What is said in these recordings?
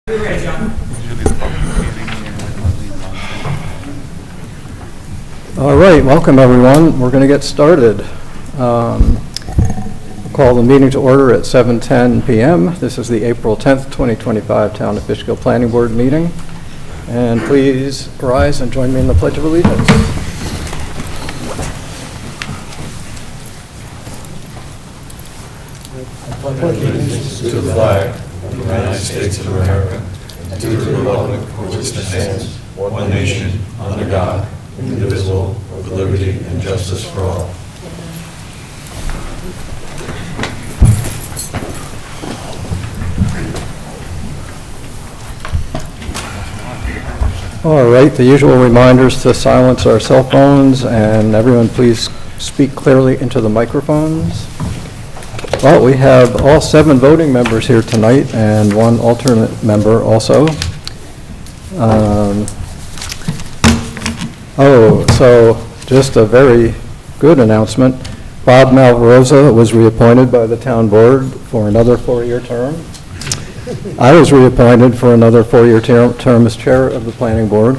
All right, welcome everyone. We're going to get started. Call the meeting to order at 7:10 p.m. This is the April 10th, 2025 Town of Fishkill Planning Board meeting. And please rise and join me in the Pledge of Allegiance. I pledge allegiance to the flag of the United States of America and to the republic for which it stands, one nation, under God, indivisible, with liberty and justice for all. All right, the usual reminders to silence our cell phones, and everyone please speak clearly into the microphones. Well, we have all 7 voting members here tonight and 1 alternate member also. So just a very good announcement. Bob Malvarosa was reappointed by the town board for another 4-year term. I was reappointed for another 4-year term as chair of the planning board.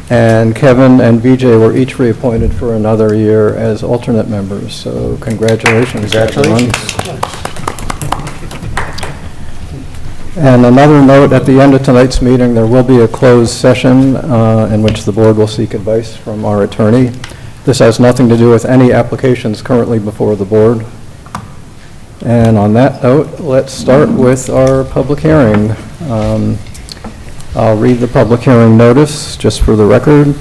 And Kevin and VJ were each reappointed for another year as alternate members. So congratulations. Everyone. And another note, at the end of tonight's meeting, there will be a closed session in which the board will seek advice from our attorney. This has nothing to do with any applications currently before the board. And on that note, let's start with our public hearing. I'll read the public hearing notice just for the record.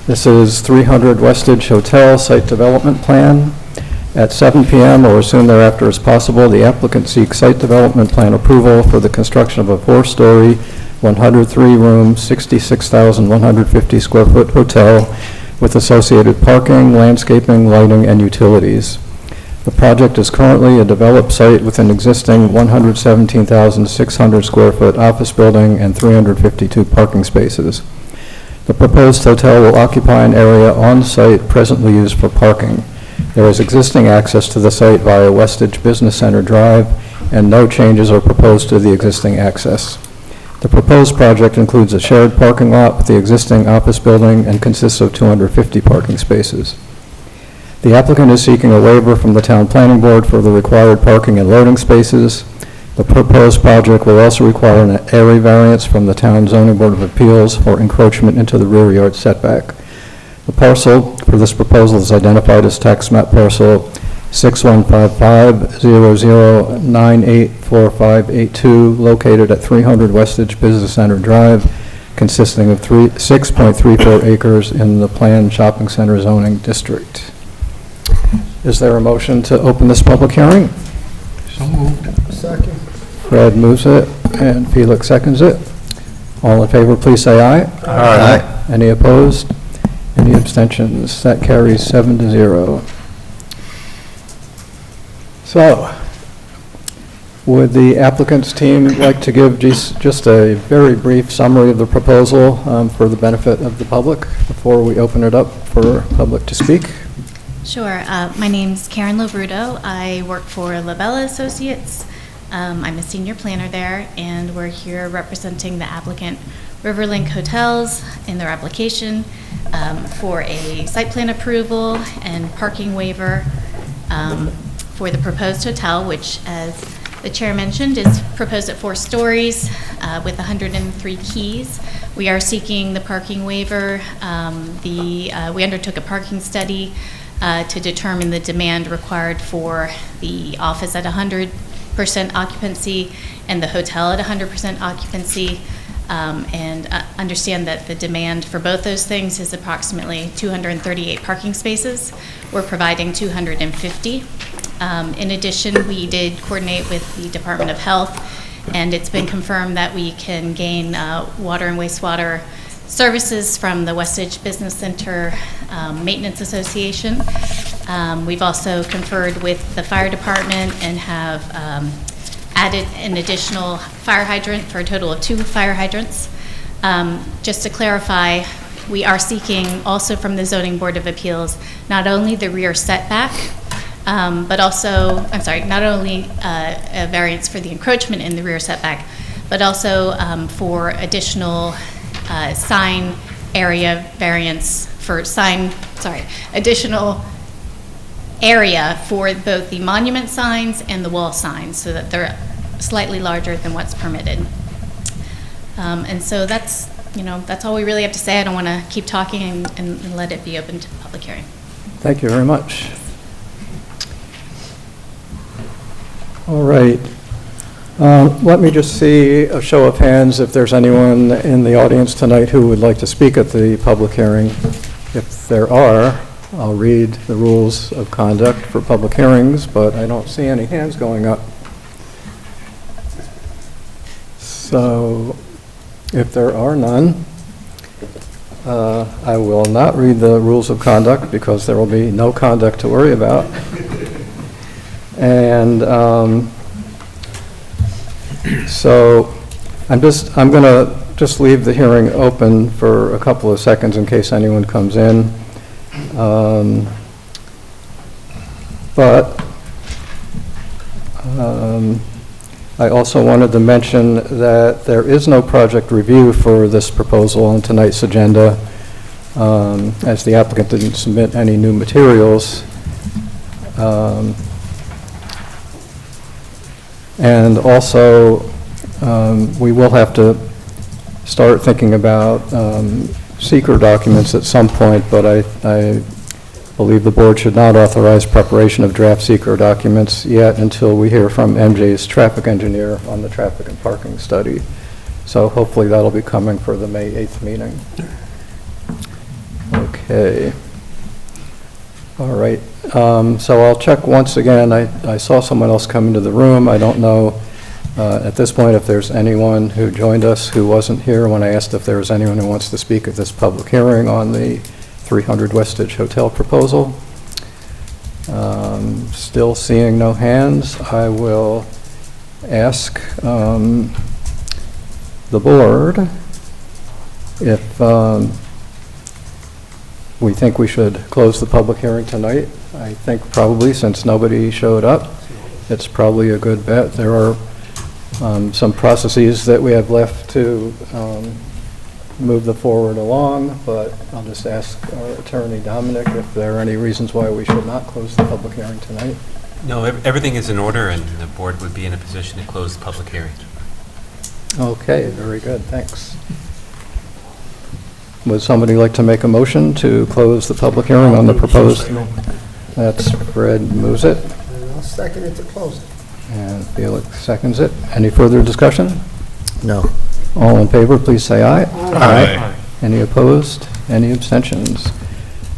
This is 300 Westage Hotel Site Development Plan. At 7 p.m. or as soon thereafter as possible, the applicant seeks site development plan approval for the construction of a 4-story, 103-room, 66,150 square foot hotel with associated parking, landscaping, lighting, and utilities. The project is currently a developed site with an existing 117,600 square foot office building and 352 parking spaces. The proposed hotel will occupy an area on site presently used for parking. There is existing access to the site via Westage Business Center Drive, and no changes are proposed to the existing access. The proposed project includes a shared parking lot with the existing office building and consists of 250 parking spaces. The applicant is seeking a waiver from the town planning board for the required parking and loading spaces. The proposed project will also require an area variance from the town zoning board of appeals for encroachment into the rear yard setback. The parcel for this proposal is identified as tax map parcel 6155-00984582, located at 300 Westage Business Center Drive, consisting of 6.34 acres in the planned shopping center zoning district. Is there a motion to open this public hearing? So moved. Second. Fred moves it and Felix seconds it. All in favor, please say aye. Aye. Any opposed? Any abstentions? That carries 7-0. So, would the applicant's team like to give just a very brief summary of the proposal for the benefit of the public before we open it up for public to speak? Sure. My name's Karen Lobruto. I work for Labella Associates. I'm a senior planner there, and we're here representing the applicant Riverlink Hotels in their application for a site plan approval and parking waiver for the proposed hotel, which, as the chair mentioned, is proposed at 4 stories with 103 keys. We are seeking the parking waiver. We undertook a parking study to determine the demand required for the office at 100% occupancy and the hotel at 100% occupancy, and understand that the demand for both those things is approximately 238 parking spaces. We're providing 250. In addition, we did coordinate with the Department of Health, and it's been confirmed that we can gain water and wastewater services from the Westage Business Center Maintenance Association. We've also conferred with the fire department and have added an additional fire hydrant for a total of 2 fire hydrants. Just to clarify, we are seeking also from the Zoning Board of Appeals not only the rear setback, but also, not only a variance for the encroachment in the rear setback, but also for additional sign area variance for additional area for both the monument signs and the wall signs, so that they're slightly larger than what's permitted. And so that's all we really have to say. I don't want to keep talking and let it be open to the public hearing. Thank you very much. All right. Let me just see a show of hands if there's anyone in the audience tonight who would like to speak at the public hearing. If there are, I'll read the rules of conduct for public hearings, but I don't see any hands going up. So if there are none, I will not read the rules of conduct because there will be no conduct to worry about. And so I'm going to just leave the hearing open for a couple of seconds in case anyone comes in. But I also wanted to mention that there is no project review for this proposal on tonight's agenda, as the applicant didn't submit any new materials. And also, we will have to start thinking about seeker documents at some point, but I believe the board should not authorize preparation of draft seeker documents yet until we hear from MJ's traffic engineer on the traffic and parking study. So hopefully that'll be coming for the May 8th meeting. Okay. All right. So I'll check once again. I saw someone else come into the room. I don't know at this point if there's anyone who joined us who wasn't here when I asked if there was anyone who wants to speak at this public hearing on the 300 Westage Hotel proposal. Still seeing no hands. I will ask the board if we think we should close the public hearing tonight. I think probably, since nobody showed up, it's probably a good bet. There are some processes that we have left to move the forward along, but I'll just ask our attorney, Dominic, if there are any reasons why we should not close the public hearing tonight. No, everything is in order, and the board would be in a position to close the public hearing. Okay, very good, thanks. Would somebody like to make a motion to close the public hearing on the proposed? That's Fred moves it. And I'll second it to close it. And Felix seconds it. Any further discussion? No. All in favor, please say aye. Aye. Any opposed? Any abstentions?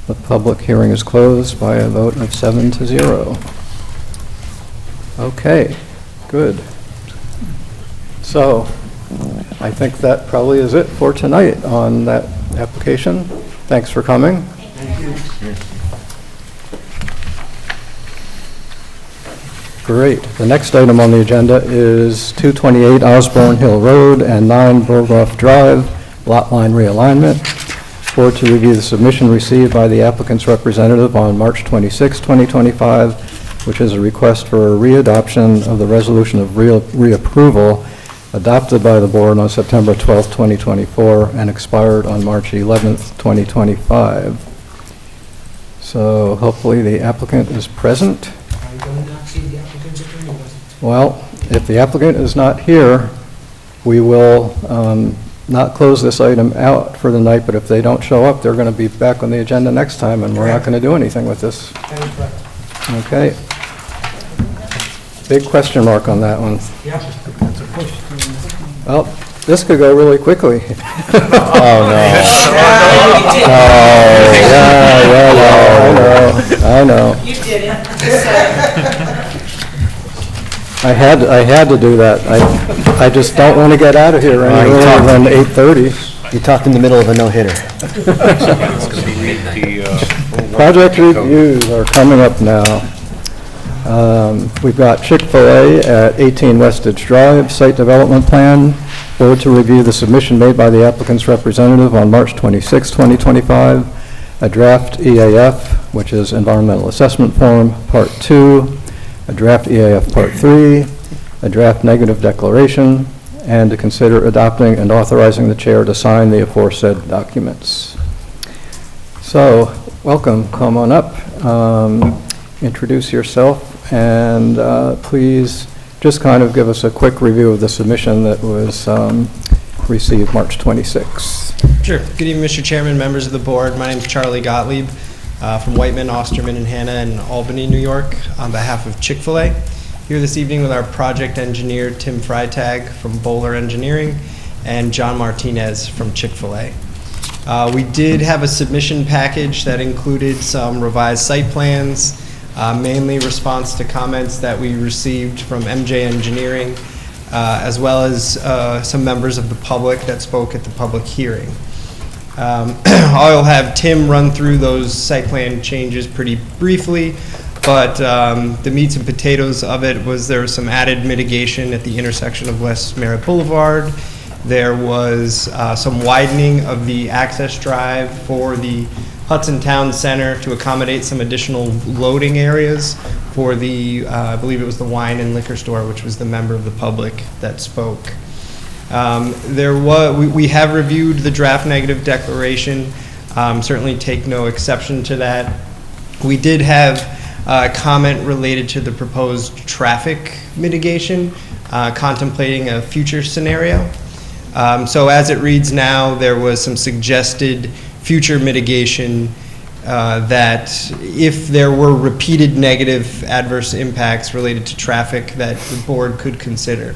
The public hearing is closed by a vote of 7-0. Okay, good. So I think that probably is it for tonight on that application. Thanks for coming. Thank you. Great. The next item on the agenda is 228 Osborne Hill Road and 9 Burghoff Drive, lot line realignment. Board to review the submission received by the applicant's representative on March 26, 2025, which is a request for a readoption of the resolution of reapproval adopted by the board on September 12, 2024, and expired on March 11, 2025. So hopefully the applicant is present. I do not see the applicant's attorney. Well, if the applicant is not here, we will not close this item out for the night, but if they don't show up, they're going to be back on the agenda next time, and we're not going to do anything with this. That is correct. Okay. Big question mark on that one. Yeah. Well, this could go really quickly. Oh, no. I know. You did it. I had to do that. I just don't want to get out of here any earlier than 8:30. You talked in the middle of a no-hitter. It's going to be midnight. Project reviews are coming up now. We've got Chick-fil-A at 18 Westage Drive, site development plan. Board to review the submission made by the applicant's representative on March 26, 2025. A draft EAF, which is Environmental Assessment Form, Part 2. A draft EAF Part 3. A draft negative declaration. and to consider adopting and authorizing the chair to sign the aforesaid documents. So, welcome, come on up, introduce yourself, and please just kind of give us a quick review of the submission that was received March 26th. Sure. Good evening, Mr. Chairman, members of the board. My name is Charlie Gottlieb from Whiteman, Osterman, and Hanna in Albany, New York, on behalf of Chick-fil-A. Here this evening with our project engineer, Tim Freitag from Bowler Engineering, and John Martinez from Chick-fil-A. We did have a submission package that included some revised site plans, mainly response to comments that we received from MJ Engineering, as well as some members of the public that spoke at the public hearing. I'll have Tim run through those site plan changes pretty briefly, but the meats and potatoes of it was there was some added mitigation at the intersection of West Merritt Boulevard. There was some widening of the access drive for the Hudson Town Center to accommodate some additional loading areas for the, I believe it was the wine and liquor store, which was the member of the public that spoke. We have reviewed the draft negative declaration, certainly take no exception to that. We did have a comment related to the proposed traffic mitigation, contemplating a future scenario. So as it reads now, there was some suggested future mitigation that if there were repeated negative adverse impacts related to traffic that the board could consider.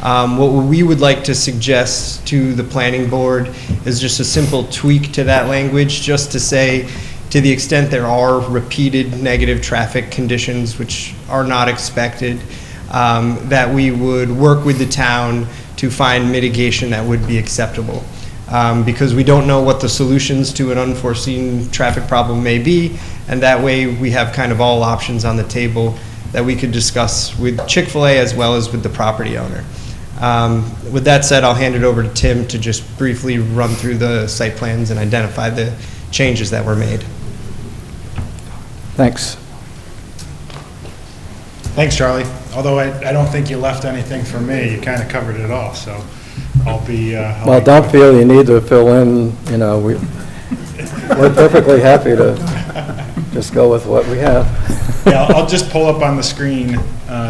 What we would like to suggest to the planning board is just a simple tweak to that language, just to say, to the extent there are repeated negative traffic conditions which are not expected, that we would work with the town to find mitigation that would be acceptable. Because we don't know what the solutions to an unforeseen traffic problem may be, and that way we have kind of all options on the table that we could discuss with Chick-fil-A as well as with the property owner. With that said, I'll hand it over to Tim to just briefly run through the site plans and identify the changes that were made. Thanks. Thanks, Charlie. Although I don't think you left anything for me. You kind of covered it all, so I'll be... well, don't feel you need to fill in, you know, we're perfectly happy to just go with what we have. Yeah, I'll just pull up on the screen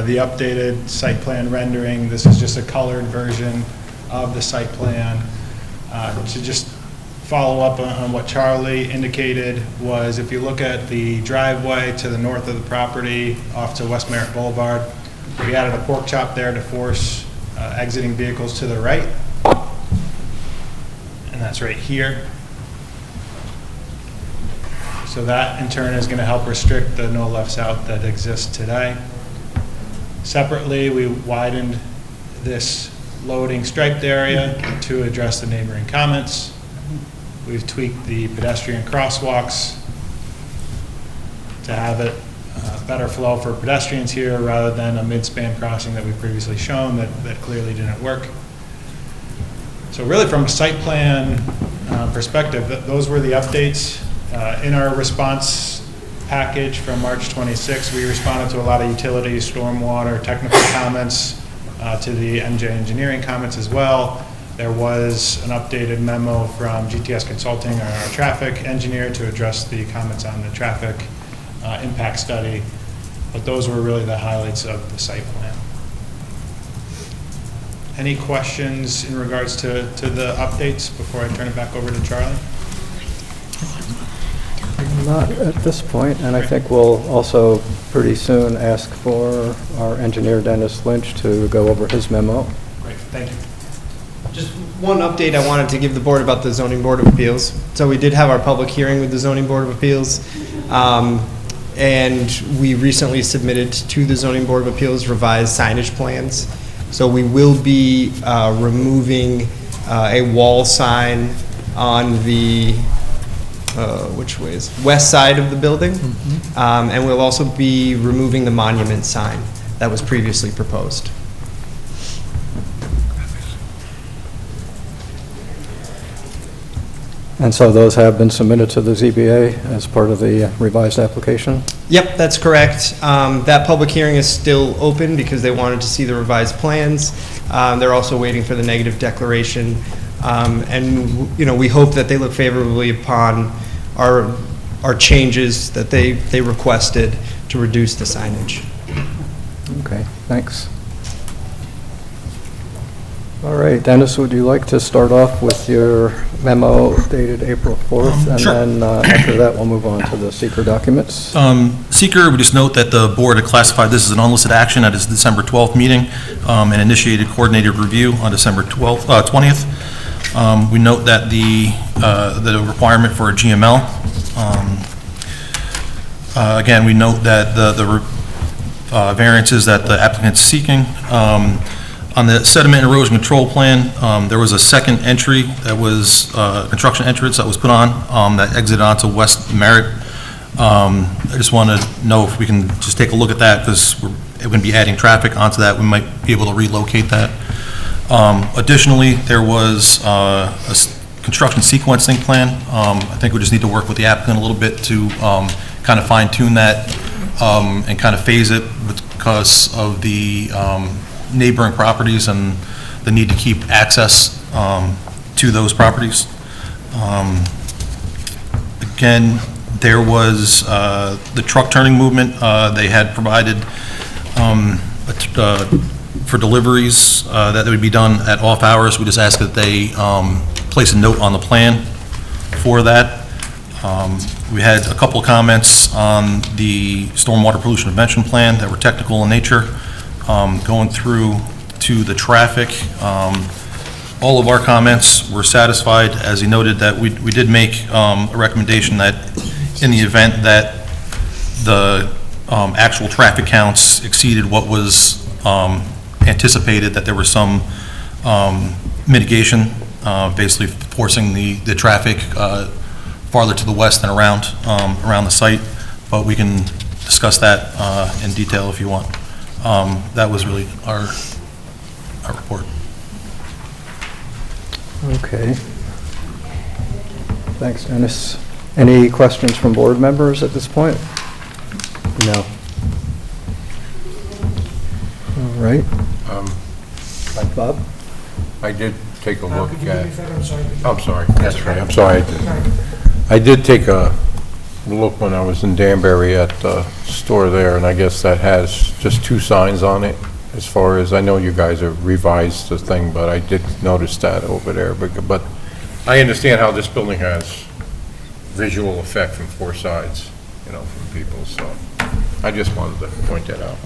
the updated site plan rendering. This is just a colored version of the site plan. To just follow up on what Charlie indicated was, if you look at the driveway to the north of the property off to West Merritt Boulevard, we added a pork chop there to force exiting vehicles to the right. And that's right here. So that in turn is going to help restrict the no left south that exists today. Separately, we widened this loading striped area to address the neighboring comments. We've tweaked the pedestrian crosswalks to have it better flow for pedestrians here rather than a mid-span crossing that we've previously shown that clearly didn't work. So really from a site plan perspective, those were the updates. In our response package from March 26, we responded to a lot of utility, stormwater, technical comments, to the MJ Engineering comments as well. There was an updated memo from GTS Consulting, our traffic engineer, to address the comments on the traffic impact study. But those were really the highlights of the site plan. Any questions in regards to the updates before I turn it back over to Charlie? Not at this point, and I think we'll also pretty soon ask for our engineer Dennis Lynch to go over his memo. Great, thank you. Just one update I wanted to give the board about the Zoning Board of Appeals. So we did have our public hearing with the Zoning Board of Appeals, and we recently submitted to the Zoning Board of Appeals revised signage plans. So we will be removing a wall sign on the which way is west side of the building, and we'll also be removing the monument sign that was previously proposed. And so those have been submitted to the ZBA as part of the revised application? Yep, that's correct. That public hearing is still open because they wanted to see the revised plans. They're also waiting for the negative declaration. And, you know, we hope that they look favorably upon our changes that they requested to reduce the signage. Okay, thanks. All right, Dennis, would you like to start off with your memo dated April 4th? And Sure. then after that, we'll move on to the seeker documents. Seeker, we just note that the board had classified this as an unlisted action at its December 12th meeting and initiated coordinated review on December 20th. We note that the requirement for a GML. Again, we note that the variances that the applicant's seeking. On the sediment erosion control plan, there was a second entry that was construction entrance that was put on that exited onto West Merritt. I just want to know if we can just take a look at that because we're going to be adding traffic onto that. We might be able to relocate that. Additionally, there was a construction sequencing plan. I think we just need to work with the applicant a little bit to kind of fine tune that and kind of phase it because of the neighboring properties and the need to keep access to those properties. Again, there was the truck turning movement. They had provided for deliveries that would be done at off hours. We just asked that they place a note on the plan for that. We had a couple of comments on the stormwater pollution prevention plan that were technical in nature. Going through to the traffic, all of our comments were satisfied. As he noted, that we did make a recommendation that in the event that the actual traffic counts exceeded what was anticipated, that there was some mitigation, basically forcing the traffic farther to the west and around the site. But we can discuss that in detail if you want. That was really our report. Okay. Thanks, Dennis. Any questions from board members at this point? No. All right. Bob? I did take a look Could you do at, me a favor? I'm sorry. I'm sorry, that's right, I'm sorry. I did take a look when I was in Danbury at the store there, and I guess that has just 2 signs on it, as far as, I know you guys have revised the thing, but I did notice that over there. But I understand how this building has visual effect from 4 sides, you know, from people, so I just wanted to point that out.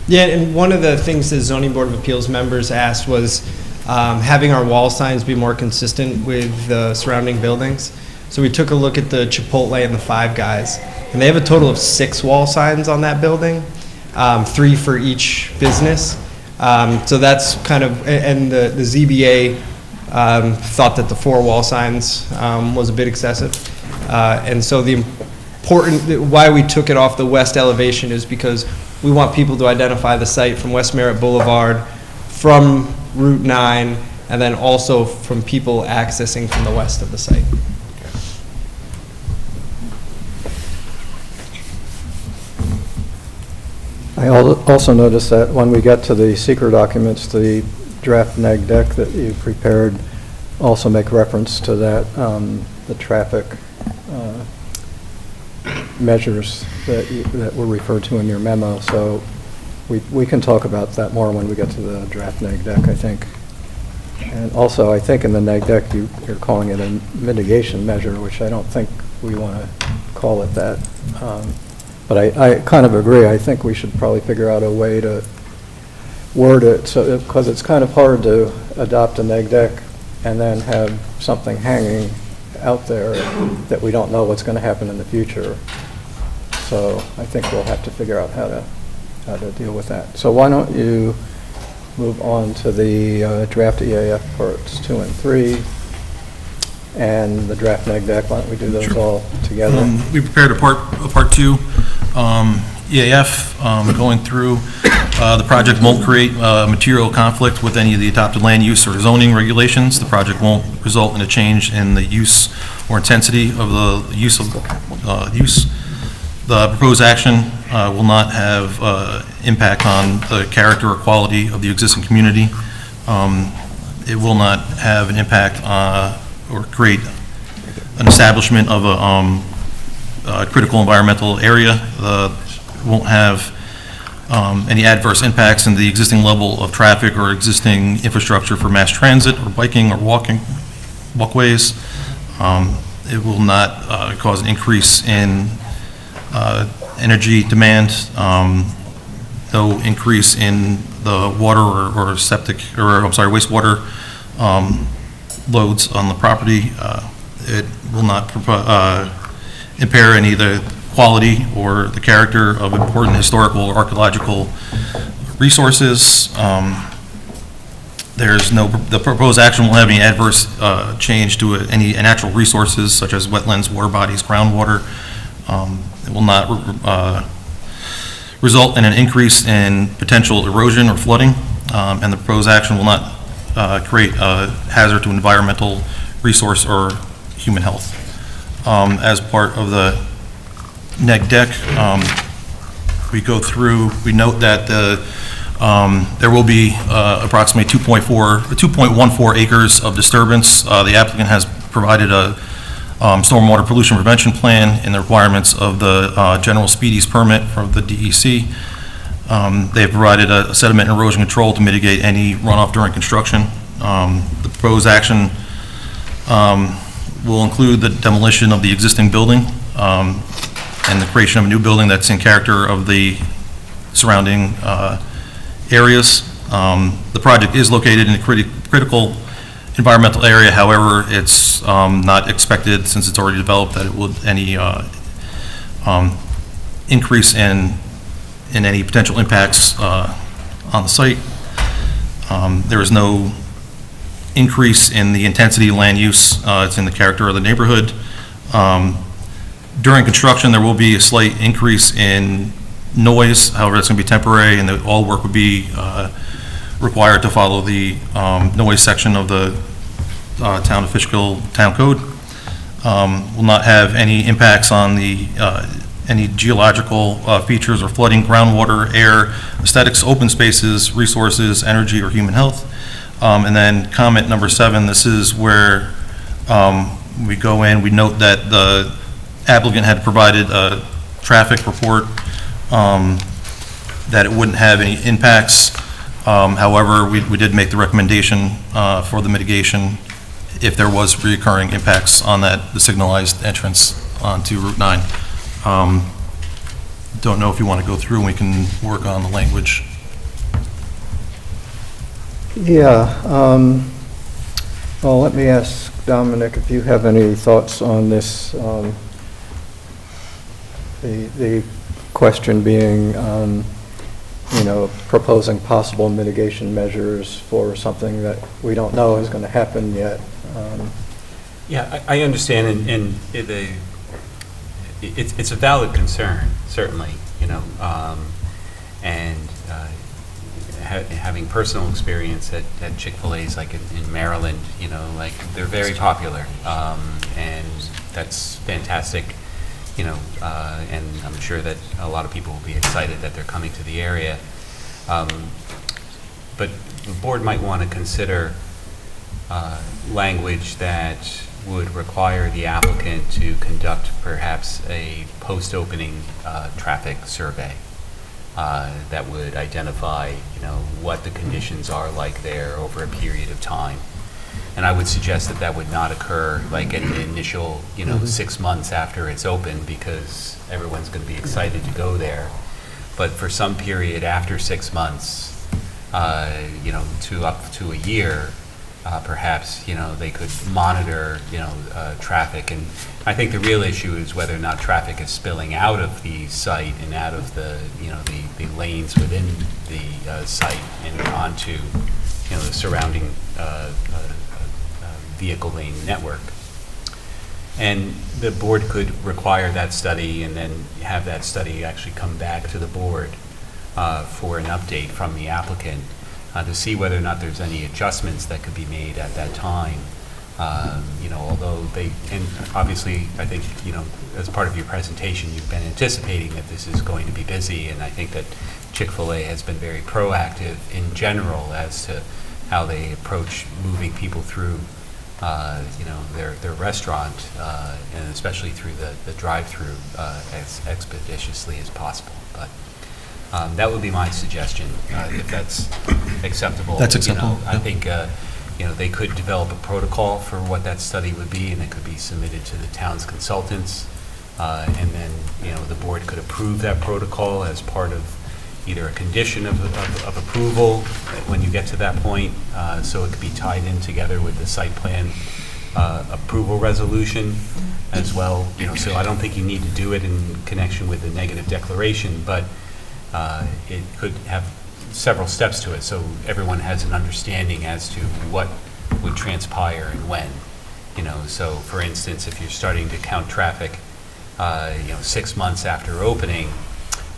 Yeah, and one of the things the Zoning Board of Appeals members asked was having our wall signs be more consistent with the surrounding buildings. So we took a look at the Chipotle and the Five Guys, and they have a total of 6 wall signs on that building, 3 for each business. So that's kind of, and the ZBA thought that the 4 wall signs was a bit excessive. And so the why we took it off the west elevation is because we want people to identify the site from West Merritt Boulevard, from Route 9, and then also from people accessing from the west of the site. I also noticed that when we get to the seeker documents, the draft neg deck that you prepared also make reference to that, the traffic measures that were referred to in your memo. So we can talk about that more when we get to the draft neg deck, I think. And also, I think in the neg deck, you're calling it a mitigation measure, which I don't think we want to call it that. But I kind of agree. I think we should probably figure out a way to word it, so because it's kind of hard to adopt a neg deck and then have something hanging out there that we don't know what's going to happen in the future. So I think we'll have to figure out how to deal with that. So why don't you move on to the draft EAF parts 2 and 3 and the draft neg deck. Why don't we do those Sure. all together? We prepared a part 2 EAF. going through. The project won't create material conflict with any of the adopted land use or zoning regulations. The project won't result in a change in the use or intensity of the use of use. The proposed action will not have impact on the character or quality of the existing community. It will not have an impact or create an establishment of a critical environmental area. Won't have any adverse impacts in the existing level of traffic or existing infrastructure for mass transit or biking or walkways. It will not cause an increase in energy demand, no increase in the water or septic, or I'm sorry, wastewater loads on the property. It will not impair any of the quality or the character of important historical or archaeological resources. The proposed action won't have any adverse change to any natural resources such as wetlands, water bodies, groundwater. It will not result in an increase in potential erosion or flooding, and the proposed action will not create a hazard to environmental resource or human health. As part of the neg deck, we go through, we note that there will be approximately 2.14 acres of disturbance. The applicant has provided a stormwater pollution prevention plan and the requirements of the general speedies permit from the DEC. They've provided a sediment and erosion control to mitigate any runoff during construction. The proposed action will include the demolition of the existing building and the creation of a new building that's in character of the surrounding areas. The project is located in a critical environmental area. However, it's not expected, since it's already developed, that it will any increase in any potential impacts on the site. There is no increase in the intensity of land use. It's in the character of the neighborhood. During construction, there will be a slight increase in noise. However, it's going to be temporary, and all work would be required to follow the noise section of the Town of Fishkill Town Code. Will not have any impacts on the any geological features or flooding, groundwater, air, aesthetics, open spaces, resources, energy, or human health. And then comment number 7, this is where we go in, we note that the applicant had provided a traffic report that it wouldn't have any impacts. However, we did make the recommendation for the mitigation if there was reoccurring impacts on the signalized entrance onto Route 9. Don't know if you want to go through and we can work on the language. Yeah. Well, let me ask Dominic if you have any thoughts on this. The question being, proposing possible mitigation measures for something that we don't know is going to happen yet. Yeah, I understand, and it's a valid concern, certainly, and having personal experience at Chick-fil-A's, like in Maryland, they're very popular, and that's fantastic, and I'm sure that a lot of people will be excited that they're coming to the area. But the board might want to consider language that would require the applicant to conduct perhaps a post-opening traffic survey that would identify, what the conditions are like there over a period of time. And I would suggest that that would not occur like in the initial, 6 months after it's open, because everyone's going to be excited to go there. But for some period after 6 months, to up to a year, perhaps, they could monitor, traffic. And I think the real issue is whether or not traffic is spilling out of the site and out of the, the lanes within the site and onto, the surrounding vehicle lane network. And the board could require that study and then have that study actually come back to the board for an update from the applicant to see whether or not there's any adjustments that could be made at that time. Although and obviously, I think, as part of your presentation, you've been anticipating that this is going to be busy, and I think that Chick-fil-A has been very proactive in general as to how they approach moving people through, their restaurant, and especially through the drive-through as expeditiously as possible. But that would be my suggestion, if that's acceptable. That's acceptable. I think, they could develop a protocol for what that study would be, and it could be submitted to the town's consultants. And then, the board could approve that protocol as part of either a condition of approval when you get to that point, so it could be tied in together with the site plan approval resolution as well. So I don't think you need to do it in connection with the negative declaration, but it could have several steps to it, so everyone has an understanding as to what would transpire and when. So for instance, if you're starting to count traffic, 6 months after opening,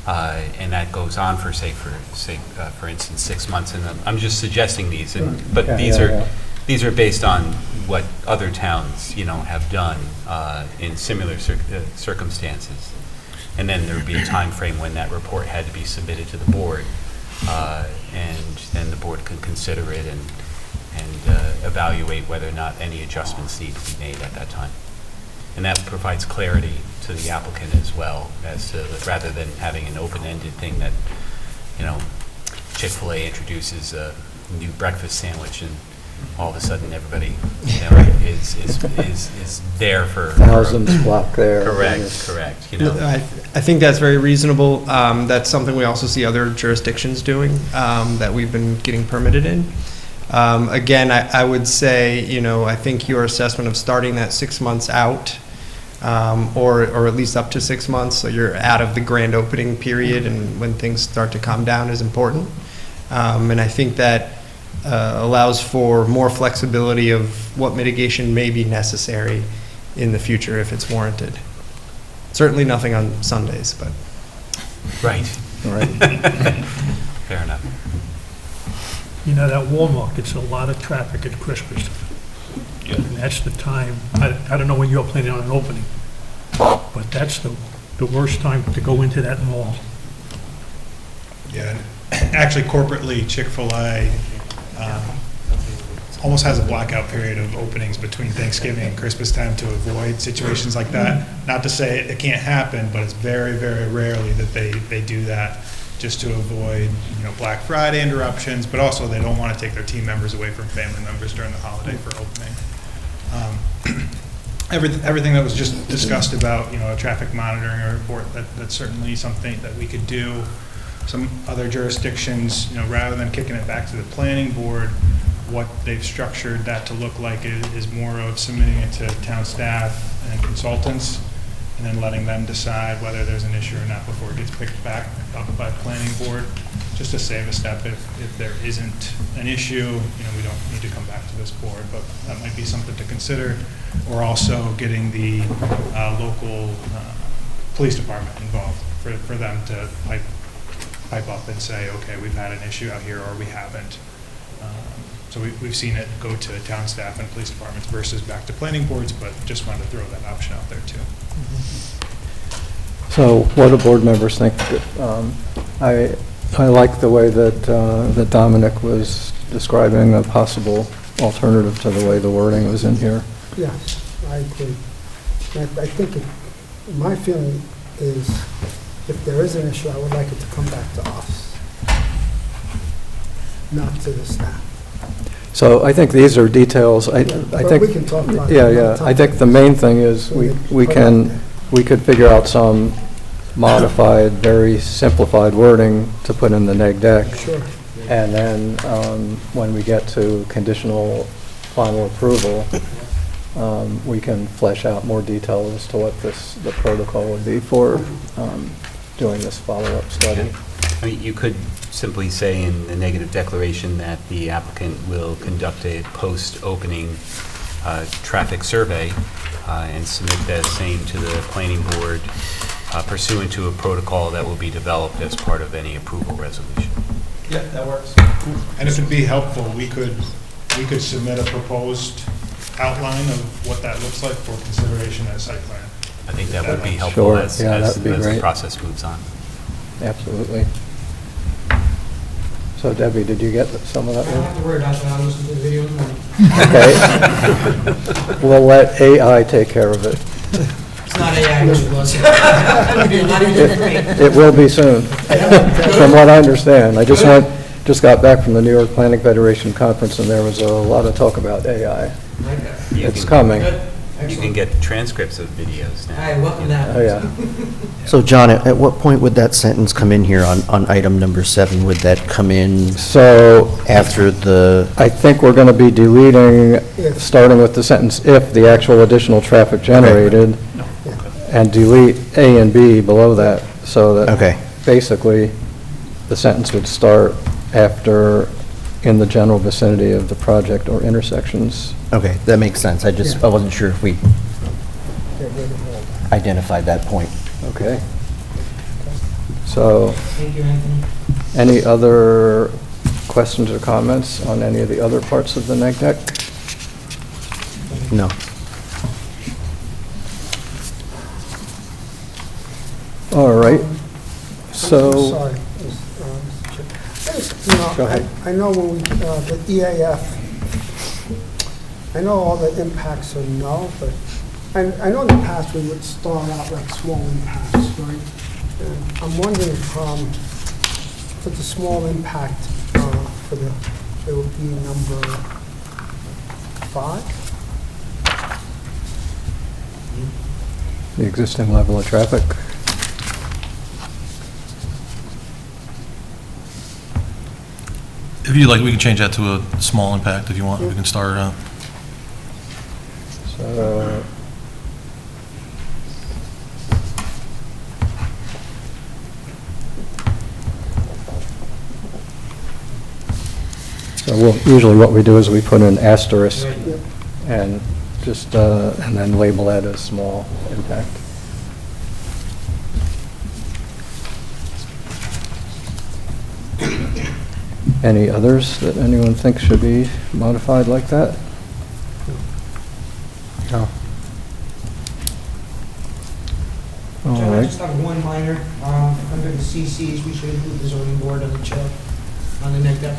and that goes on for for instance, 6 months, and I'm just suggesting these, but these are based on what other towns, have done in similar circumstances. And then there would be a time frame when that report had to be submitted to the board, and then the board can consider it and evaluate whether or not any adjustments need to be made at that time. And that provides clarity to the applicant as well, as to, rather than having an open-ended thing that, Chick-fil-A introduces a new breakfast sandwich and all of a sudden everybody, is there for. Thousands flock there. Correct. I think that's very reasonable. That's something we also see other jurisdictions doing, that we've been getting permitted in. Again, I would say, I think your assessment of starting that 6 months out, or at least up to 6 months, so you're out of the grand opening period and when things start to calm down, is important. And I think that allows for more flexibility of what mitigation may be necessary in the future if it's warranted. Certainly nothing on Sundays, but. Right. Fair enough. That Walmart gets a lot of traffic at Christmas. Yeah. And that's the time, I don't know when you're planning on an opening, but that's the worst time to go into that mall. Yeah, actually corporately, Chick-fil-A almost has a blackout period of openings between Thanksgiving and Christmas time to avoid situations like that. Not to say it can't happen, but it's very, very rarely that they do that, just to avoid, Black Friday interruptions, but also they don't want to take their team members away from family members during the holiday for opening. Everything that was just discussed about, a traffic monitoring report, that's certainly something that we could do. Some other jurisdictions, rather than kicking it back to the planning board, what they've structured that to look like is more of submitting it to town staff and consultants, and then letting them decide whether there's an issue or not before it gets picked back up by the planning board, just to save a step if there isn't an issue. We don't need to come back to this board, but that might be something to consider. Or also getting the local police department involved for them to pipe up and say, okay, we've had an issue out here or we haven't. So we've seen it go to town staff and police departments versus back to planning boards, but just wanted to throw that option out there too. So what do board members think? I like the way that Dominic was describing a possible alternative to the way the wording was in here. Yes, I agree. I think my feeling is if there is an issue, I would like it to come back to us, not to the staff. So I think these are details. I think we can talk about it yeah, another yeah. I time. think the main thing is we could figure out some modified, very simplified wording to put in the neg deck. Sure. And then when we get to conditional final approval, we can flesh out more detail as to what the protocol would be for doing this follow-up study. I mean, you could simply say in the negative declaration that the applicant will conduct a post-opening traffic survey and submit that same to the planning board pursuant to a protocol that will be developed as part of any approval resolution. Yeah, that works. And if it'd be helpful, we could submit a proposed outline of what that looks like for consideration as site plan. I think that would be helpful Sure. as Yeah, that'd be the great. process moves on. Absolutely. So Debbie, did you get some of I that? don't have to worry about that, I'll listen to the video in the morning. Okay. We'll let AI take care of it. It's not AI, Mr. Wilson. Not even me. It will be soon, from what I understand. I just got back from the New York Planning Federation Conference, and there was a lot of talk about AI. You It's can- coming. Good. You can Excellent. get transcripts of videos now. All right, welcome to that. Oh, yeah. So, John, at what point would that sentence come in here on item number 7? Would that come in So after the, I think we're going to be deleting, If. starting with the sentence, "if the actual additional traffic generated," and delete A and B below that, so that okay, basically the sentence would start after "in the general vicinity of the project or intersections." okay, that makes sense. I wasn't sure if we Get rid of all that. identified that point. Okay? So, Thank you, Anthony. any other questions or comments on any of the other parts of the neg deck? No. All right, I'm so, sorry, Mr. Chair. You know, Go ahead. I know when we, the EAF, I know all the impacts are no, but I know in the past we would start out like small impacts, right? And I'm wondering if it's a small impact for the, it would be number 5? the existing level of traffic. If you like, we can change that to a small impact if you want. We can start So, usually what we do is we put an asterisk Right. and just, and then label that as small impact. Any others that anyone thinks should be modified like that? No. All John, I right. just have one minor, under the CCs, we should include the zoning board on the chair, on the neg deck.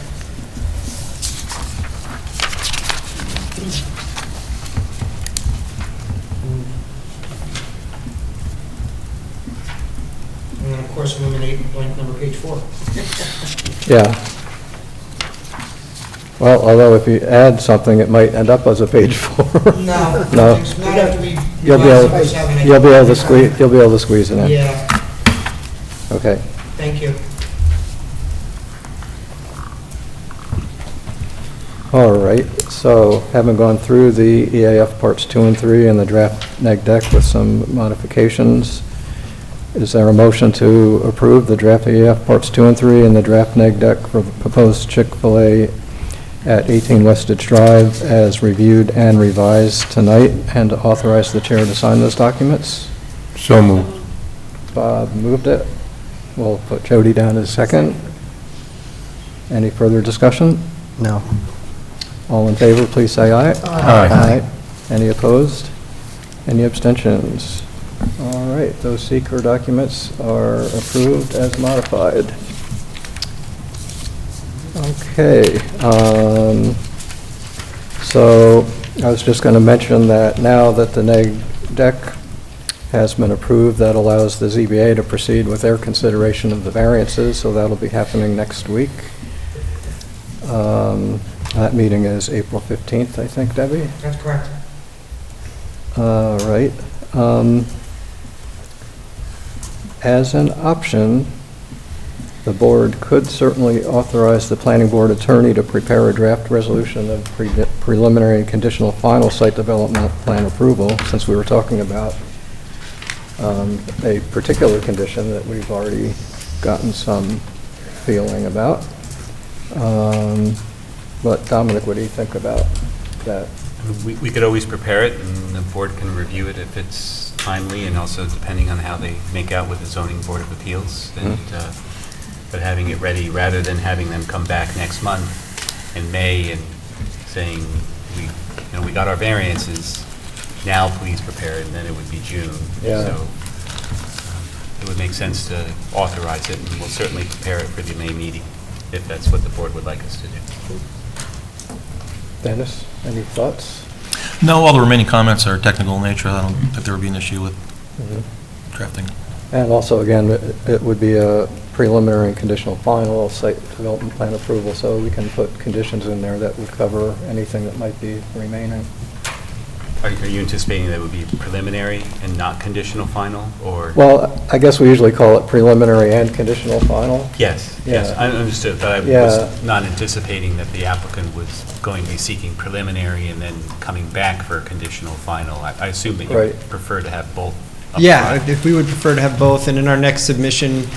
And then, of course, eliminate blank number page 4. Yeah. Well, although if you add something, it might end up as a page 4. No, No. it's not after we You'll be revise able, number 7. I you'll be able to think. squeeze, you'll be able to squeeze it in. Yeah, Okay. thank you. All right, so having gone through the EAF parts 2 and 3 and the draft neg deck with some modifications, is there a motion to approve the draft EAF parts 2 and 3 and the draft neg deck for the proposed Chick-fil-A at 18 Westridge Drive as reviewed and revised tonight, and to authorize the chair to sign those documents? So moved. Bob moved it. We'll put Jody down as second. Any further discussion? No. All in favor, please say aye. Aye. Any opposed? Any abstentions? All right, those seeker documents are approved as modified. Okay, so I was just going to mention that now that the neg deck has been approved, that allows the ZBA to proceed with their consideration of the variances, so that'll be happening next week. That meeting is April 15th, I think, Debbie? That's correct. All right. As an option, the board could certainly authorize the planning board attorney to prepare a draft resolution of preliminary and conditional final site development plan approval, since we were talking about a particular condition that we've already gotten some feeling about. But Dominic, what do you think about that? We could always prepare it, and the board can review it if it's timely, and also depending on how they make out with the zoning board of appeals. And, but having it ready, rather than having them come back next month in May and saying, we got our variances, now please prepare it, and then it would be June. Yeah. So it would make sense to authorize it, and we'll certainly prepare it for the May meeting, if that's what the board would like us to do. Dennis, any thoughts? No, all the remaining comments are technical in nature. I don't think there would be an issue with drafting. And also, again, it would be a preliminary and conditional final site development plan approval, so we can put conditions in there that would cover anything that might be remaining. Are you anticipating that it would be preliminary and not conditional final, or? Well, I guess we usually call it preliminary and conditional final. Yes, Yeah. yes, I understood, but I was not anticipating that the applicant was going to be seeking preliminary and then coming back for a conditional final. I assume that you Right. would prefer to have both up Yeah, front. if we would prefer to have both, and in our next submission,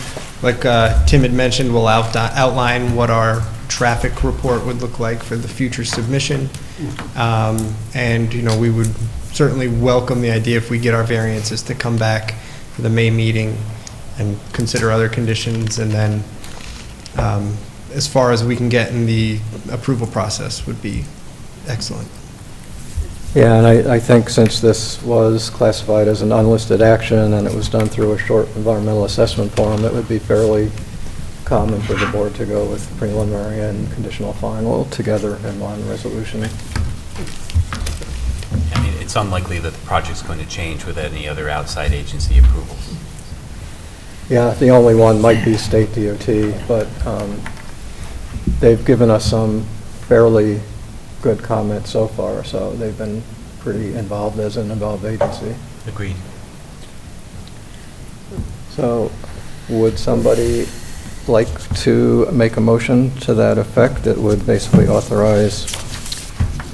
like Tim had mentioned, we'll outline what our traffic report would look like for the future submission. And, we would certainly welcome the idea if we get our variances to come back for the May meeting and consider other conditions, and then as far as we can get in the approval process would be excellent. Yeah, and I think since this was classified as an unlisted action and it was done through a short environmental assessment form, it would be fairly common for the board to go with preliminary and conditional final together in one resolution. I mean, it's unlikely that the project's going to change with any other outside agency approvals. Yeah, the only one might be State DOT, but they've given us some fairly good comments so far, so they've been pretty involved as an involved agency. Agreed. So would somebody like to make a motion to that effect that would basically authorize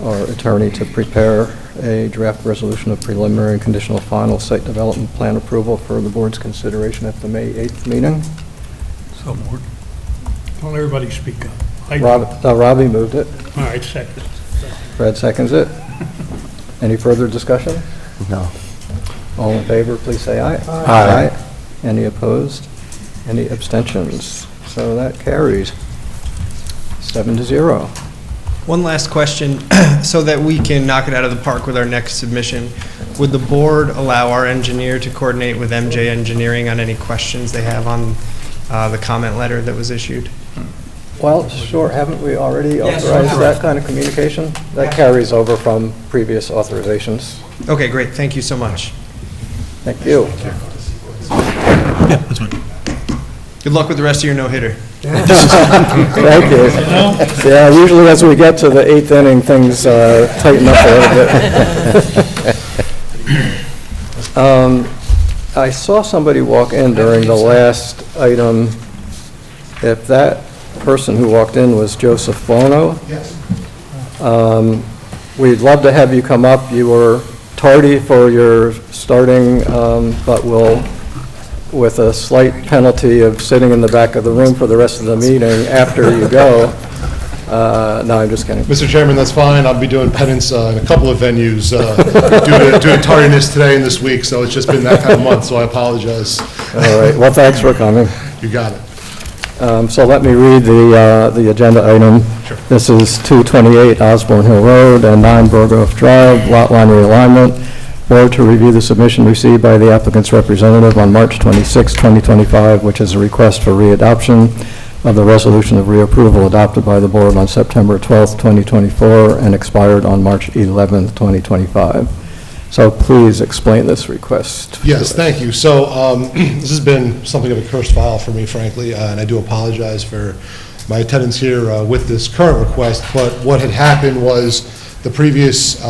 our attorney to prepare a draft resolution of preliminary and conditional final site development plan approval for the board's consideration at the May 8th meeting? So moved. Don't everybody speak up. Robbie moved it. All right, second. Fred seconds it. Any further discussion? No. All in favor, please say aye. Aye. Any opposed? Any abstentions? So that carries 7-0. One last question, so that we can knock it out of the park with our next submission. Would the board allow our engineer to coordinate with MJ Engineering on any questions they have on the comment letter that was issued? Well, sure, haven't we already authorized that kind of communication? That carries over from previous authorizations. Okay, great, thank you so much. Thank you. Yeah, that's fine. Good luck with the rest of your no-hitter. Thank you. Yeah, usually as we get to the 8th inning, things tighten up a little bit. I saw somebody walk in during the last item. If that person who walked in was Joseph Bono. Yes. We'd love to have you come up. You were tardy for your starting, but we'll, with a slight penalty of sitting in the back of the room for the rest of the meeting after you go. No, I'm just kidding. Mr. Chairman, that's fine. I'll be doing penance in a couple of venues due to tardiness today and this week, so it's just been that kind of month, so I apologize. All right, well, thanks for coming. You got it. So let me read the agenda item. Sure. This is 228 Osborne Hill Road and 9 Burghoff Drive, lot line realignment. Board to review the submission received by the applicant's representative on March 26, 2025, which is a request for readoption of the resolution of reapproval adopted by the board on September 12, 2024, and expired on March 11, 2025. So please explain this request. Yes, thank you. So this has been something of a cursed file for me, frankly, and I do apologize for my attendance here with this current request, but what had happened was the previous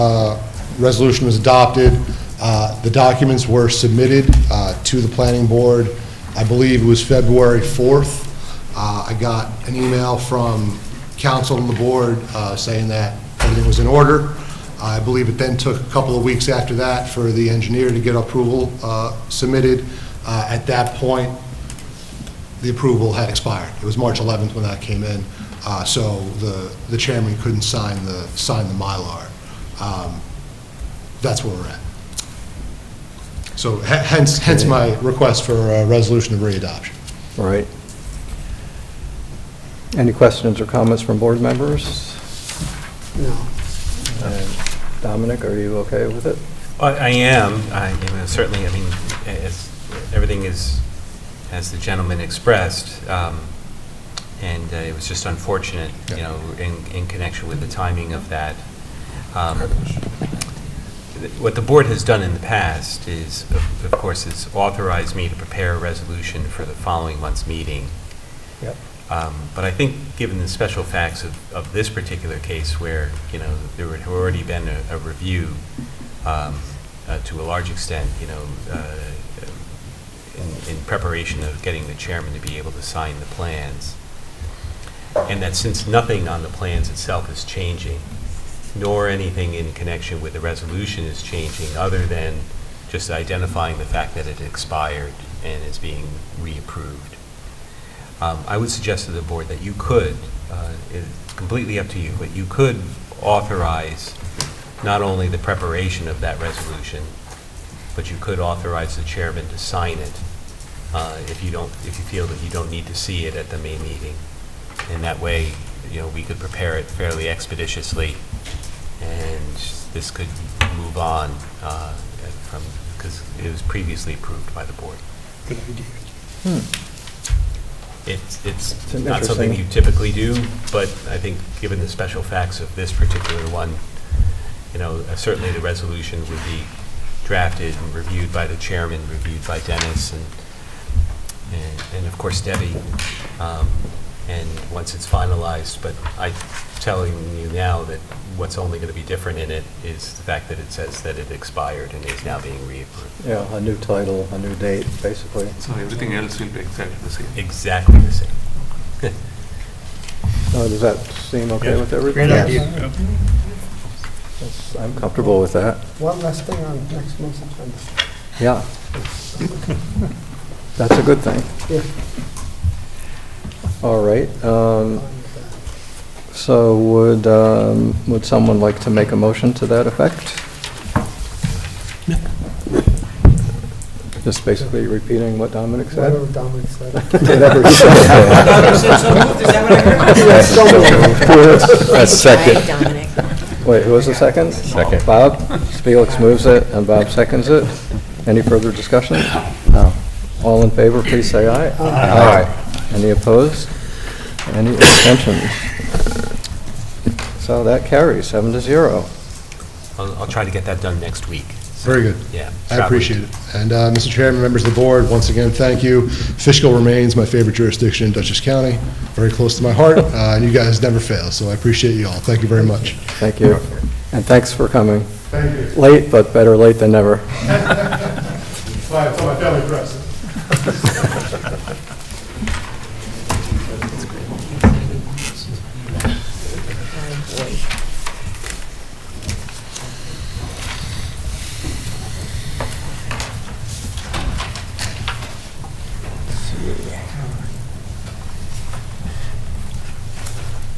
resolution was adopted. The documents were submitted to the planning board. I believe it was February 4th. I got an email from council and the board saying that everything was in order. I believe it then took a couple of weeks after that for the engineer to get approval submitted. At that point, the approval had expired. It was March 11th when that came in, so the chairman couldn't sign the Mylar. That's where we're at. So hence my request for a resolution of readoption. All right. Any questions or comments from board members? No. Dominic, are you okay with it? I am. Certainly, I mean, everything is as the gentleman expressed, and it was just unfortunate, you know, in connection with the timing of that. What the board has done in the past is, of course, is authorized me to prepare a resolution for the following month's meeting. Yep. But I think, given the special facts of this particular case, where, you know, there had already been a review to a large extent, you know, in preparation of getting the chairman to be able to sign the plans, and that since nothing on the plans itself is changing, nor anything in connection with the resolution is changing, other than just identifying the fact that it expired and is being reapproved, I would suggest to the board that you could, it's completely up to you, but you could authorize not only the preparation of that resolution, but you could authorize the chairman to sign it if you feel that you don't need to see it at the May meeting. And that way, you know, we could prepare it fairly expeditiously, and this could move on because it was previously approved by the board. Good idea. It's not something you typically do, but I think given the special facts of this particular one, you know, certainly the resolution would be drafted and reviewed by the chairman, reviewed by Dennis, and of course Debbie, and once it's finalized. But I'm telling you now that what's only going to be different in it is the fact that it says that it expired and is now being reapproved. Yeah, a new title, a new date, basically. So everything else will be exactly the same. Exactly the same. Does that seem okay with everybody? Great idea. I'm comfortable with that. One last thing on next month's agenda. Yeah. That's a good thing. Yeah. All right. So would someone like to make a motion to that effect? Just basically repeating what Dominic said? Whatever Dominic said. Whatever he said. That's second. Dominic. Wait, who was the second? Second. Bob? Felix moves it, and Bob seconds it. Any further discussion? No. All in favor, please say aye. Aye. Any opposed? Any abstentions? So that carries 7-0. I'll try to get that done next week. Very good. Yeah. I appreciate it. And Mr. Chairman, members of the board, once again, thank you. Fishkill remains my favorite jurisdiction in Dutchess County, very close to my heart, and you guys never fail, so I appreciate you all. Thank you very much. Thank you. And thanks for coming. Thank you. Late, but better late than never. It's my family crest.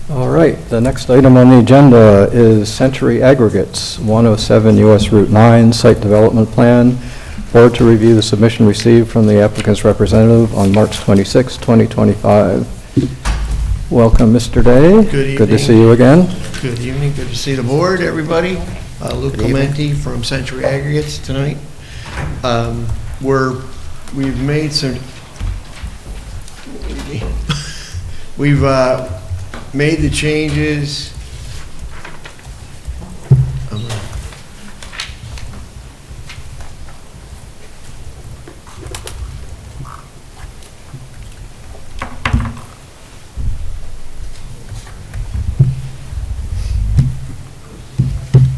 All right, the next item on the agenda is Century Aggregates, 107 US Route 9, Site Development Plan. Board to review the submission received from the applicant's representative on March 26, 2025. Welcome, Mr. Day. Good evening. Good to see you again. Good evening, good to see the board, everybody. Luke Clementi from Century Aggregates tonight. We've made some, we've made the changes.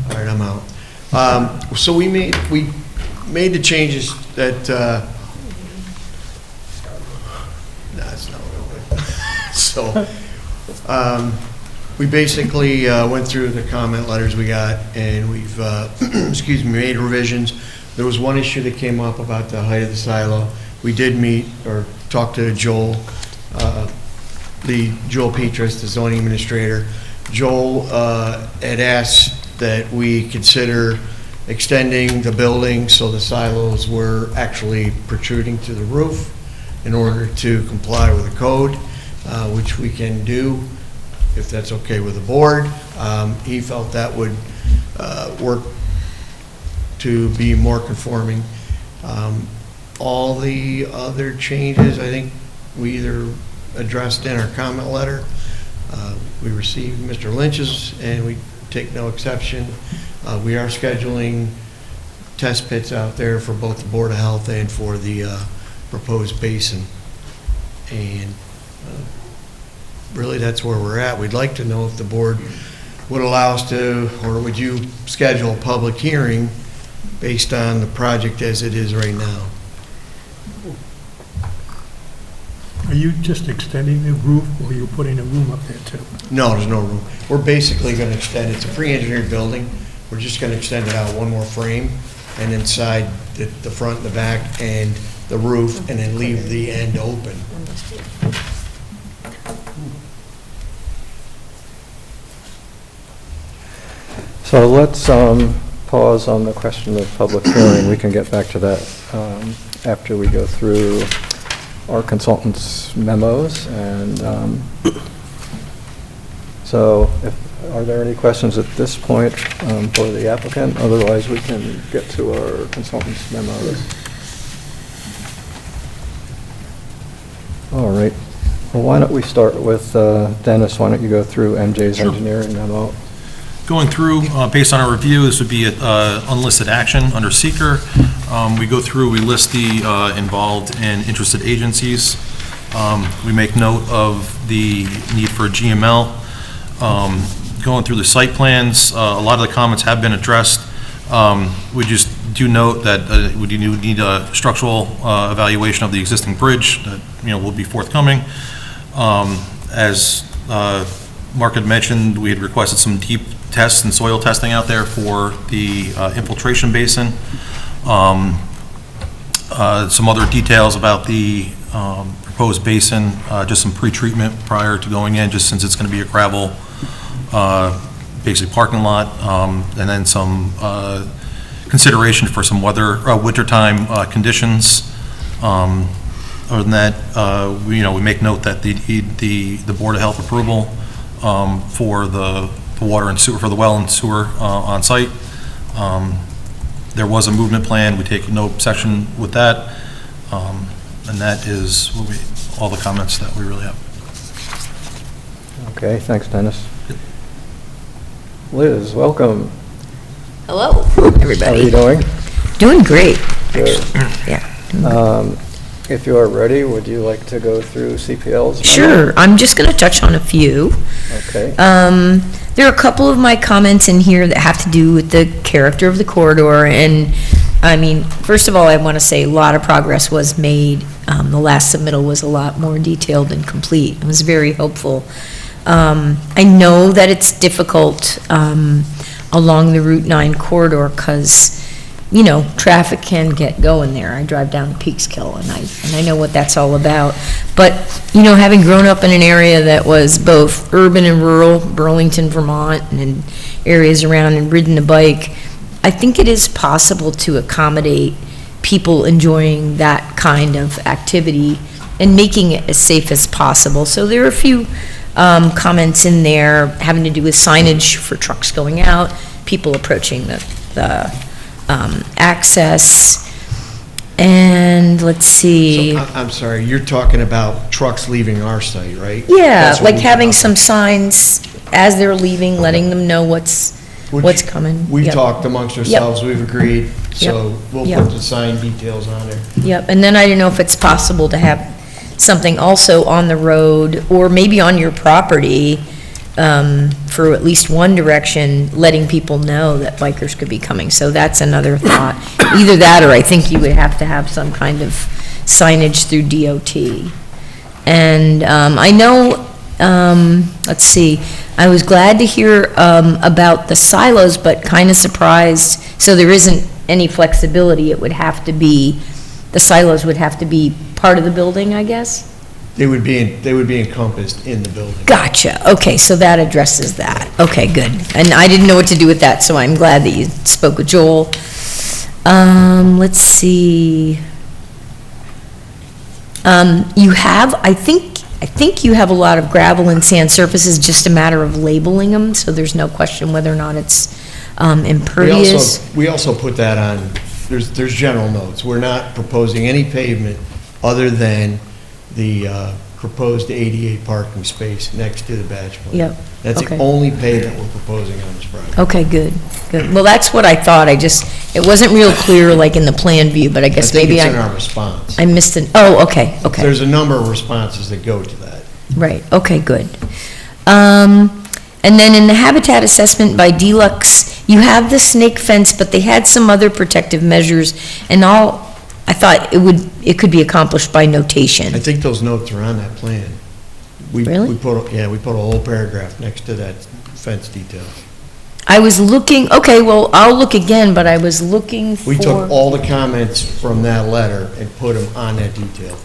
All right, I'm out. So we made the changes that, that's not what So, we basically went through the comment letters we got, and we've, excuse me, made revisions. There was one issue that came up about the height of the silo. We did meet, or talk to Joel Petras, the zoning administrator. Joel had asked that we consider extending the building so the silos were actually protruding to the roof in order to comply with the code, which we can do if that's okay with the board. He felt that would work to be more conforming. All the other changes, I think we either addressed in our comment letter. We received Mr. Lynch's, and we take no exception. We are scheduling test pits out there for both the Board of Health and for the proposed basin. And really, that's where we're at. We'd like to know if the board would allow us to, or would you schedule a public hearing based on the project as it is right now? Are you just extending the roof, or are you putting a room up there too? No, there's no room. We're basically going to extend, it's a pre-engineered building. We're just going to extend it out one more frame, and inside the front and the back and the roof, and then leave the end open. So let's pause on the question of public hearing. We can get back to that after we go through our consultants' memos. And so are there any questions at this point for the applicant? Otherwise, we can get to our consultants' memos. All right. Well, why don't we start with Dennis? Why don't you go through MJ's engineering memo? Going through, based on our review, this would be an unlisted action under seeker. We go through, we list the involved and interested agencies. We make note of the need for a GML. Going through the site plans, a lot of the comments have been addressed. We just do note that we do need a structural evaluation of the existing bridge that will be forthcoming. As Mark had mentioned, we had requested some deep tests and soil testing out there for the infiltration basin. Some other details about the proposed basin, just some pre-treatment prior to going in, just since it's going to be a gravel, basically parking lot, and then some consideration for some wintertime conditions. Other than that, we make note that the Board of Health approval for the water and sewer, for the well and sewer on site. There was a movement plan. We take no obsession with that. And that is all the comments that we really have. Okay, thanks, Dennis. Liz, welcome. Hello, everybody. How are you doing? Doing great. Good. Yeah. If you are ready, would you like to go through CPL's? Sure. I'm just going to touch on a few. Okay. There are a couple of my comments in here that have to do with the character of the corridor. And I mean, first of all, I want to say a lot of progress was made. The last submittal was a lot more detailed and complete. It was very helpful. I know that it's difficult along the Route 9 corridor because, traffic can get going there. I drive down to Fishkill, and I know what that's all about. But, having grown up in an area that was both urban and rural, Burlington, Vermont, and in areas around, and ridden a bike, I think it is possible to accommodate people enjoying that kind of activity and making it as safe as possible. So there are a few comments in there having to do with signage for trucks going out, people approaching the access, and let's see. So, I'm sorry, you're talking about trucks leaving our site, right? Yeah, That's what like we're having talking some signs as they're leaving, letting them know what's coming. We've Yep. talked amongst ourselves, we've agreed, so we'll Yep. put the sign details on there. Yep, and then I don't know if it's possible to have something also on the road, or maybe on your property, for at least one direction, letting people know that bikers could be coming. So that's another thought. Either that, or I think you would have to have some kind of signage through DOT. And I know, let's see, I was glad to hear about the silos, but kind of surprised. So there isn't any flexibility. It would have to be, the silos would have to be part of the building, I guess? They would be encompassed in the building. Gotcha, okay, so that addresses that. Okay, good. And I didn't know what to do with that, so I'm glad that you spoke with Joel. Let's see. You have, I think you have a lot of gravel and sand surfaces, just a matter of labeling them, so there's no question whether or not it's impervious. We also put that on, there's general notes. We're not proposing any pavement other than the proposed 88 parking space next to the batch plant. Yep, That's the okay. only pavement we're proposing on this project. Okay, good, good. Well, that's what I thought, it wasn't real clear, like in the plan view, but I guess maybe I think it's in our response. I missed an, oh, okay, okay. There's a number of responses that go to that. Right, okay, good. And then in the habitat assessment by Deluxe, you have the snake fence, but they had some other protective measures, and I thought it could be accomplished by notation. I think those notes are on that plan. Really? We put a whole paragraph next to that fence detail. I was looking, okay, well, I'll look again, but I was looking for... We took all the comments from that letter and put them on that detail.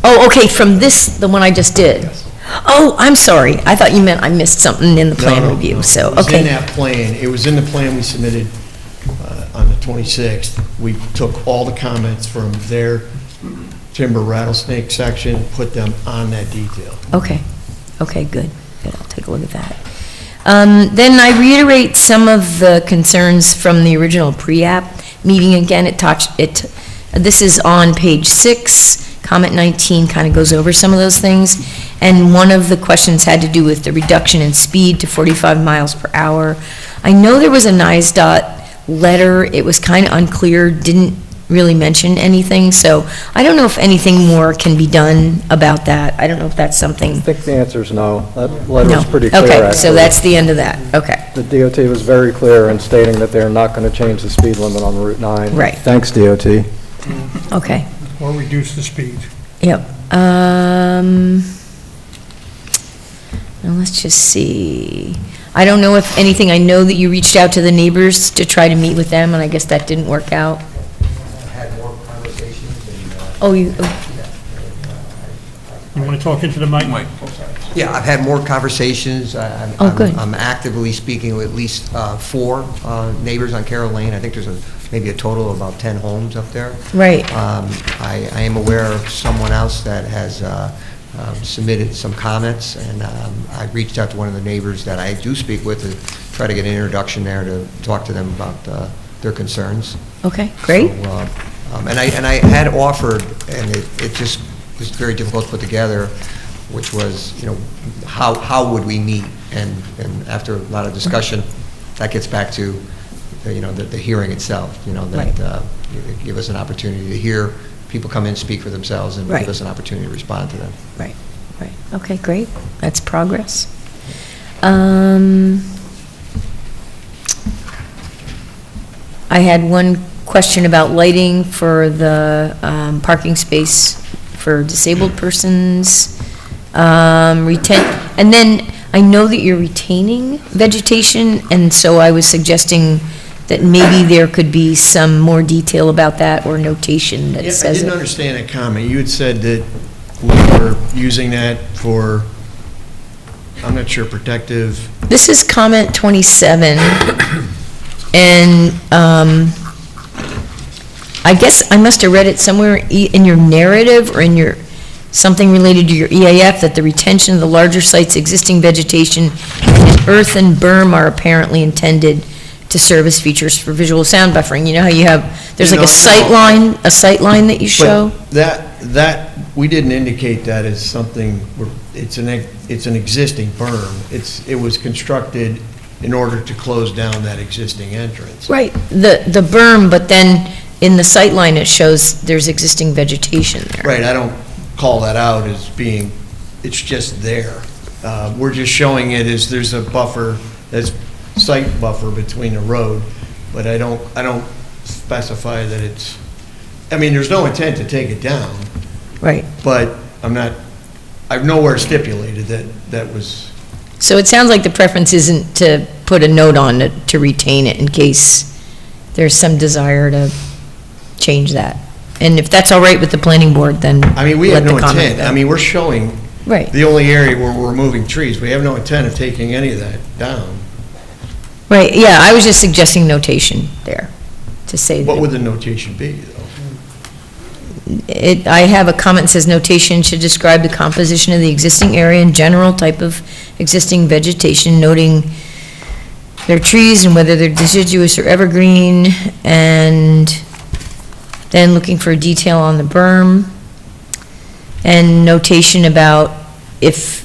Oh, okay, from this, the one I just did? Yes. Oh, I'm sorry, I thought you meant I missed something in the plan No, review, no. so, It was in okay. that plan, it was in the plan we submitted on the 26th. We took all the comments from their timber rattlesnake section, put them on that detail. Okay, okay, good, good, I'll take a look at that. Then I reiterate some of the concerns from the original pre-app meeting. Again, this is on page 6, comment 19 kind of goes over some of those things, and one of the questions had to do with the reduction in speed to 45 miles per hour. I know there was a NISDOT letter, it was kind of unclear, didn't really mention anything, so I don't know if anything more can be done about that. I don't know if that's something. I think the answer is no. That letter was No. pretty clear, Okay, actually. so that's the end of that, okay. The DOT was very clear in stating that they're not going to change the speed limit on Route 9. Right. Thanks, DOT. Okay, Or reduce the speed. yep. Now let's just see. I don't know if anything, I know that you reached out to the neighbors to try to meet with them, and I guess that didn't work out. Had more conversations and... Oh, you, You want to talk into the mic? Yeah, I've had more conversations. Oh, good. I'm actively speaking with at least 4 neighbors on Carroll Lane. I think there's maybe a total of about 10 homes up there. right, I am aware of someone else that has submitted some comments, and I reached out to one of the neighbors that I do speak with to try to get an introduction there to talk to them about their concerns. okay, great. So, and I had offered, and it just was very difficult to put together, which was, how would we meet? And after a lot of discussion, that gets back to, the hearing itself, that give us an opportunity to hear people come in, speak for themselves, and Right. give us an opportunity to respond to them. Right, right, okay, great, that's progress. I had one question about lighting for the parking space for disabled persons. And then I know that you're retaining vegetation, and so I was suggesting that maybe there could be some more detail about that or notation that Yeah, I says didn't it. understand that comment. You had said that we were using that for, I'm not sure, protective. This is comment 27, and I guess I must have read it somewhere in your narrative or in your, something related to your EAF, that the retention of the larger site's existing vegetation and earth and berm are apparently intended to serve as features for visual sound buffering. You know how you have, there's like a sight line that you show? But that, we didn't indicate that as something, it's an existing berm. It was constructed in order to close down that existing entrance. Right, the berm, but then in the sight line it shows there's existing vegetation there. Right, I don't call that out as being, it's just there. We're just showing it as there's a buffer, there's site buffer between the road, but I don't specify that it's, there's no intent to take it down. Right. But I've nowhere stipulated that was. So it sounds like the preference isn't to put a note on it to retain it in case there's some desire to change that. And if that's all right with the planning board, then I mean, we have let no the comment intent, go. I mean, we're showing Right. the only area where we're removing trees. We have no intent of taking any of that down. Right, yeah, I was just suggesting notation there, to say What that. would the notation be, though? I have a comment that says notation should describe the composition of the existing area and general type of existing vegetation, noting their trees and whether they're deciduous or evergreen, and then looking for detail on the berm, and notation about if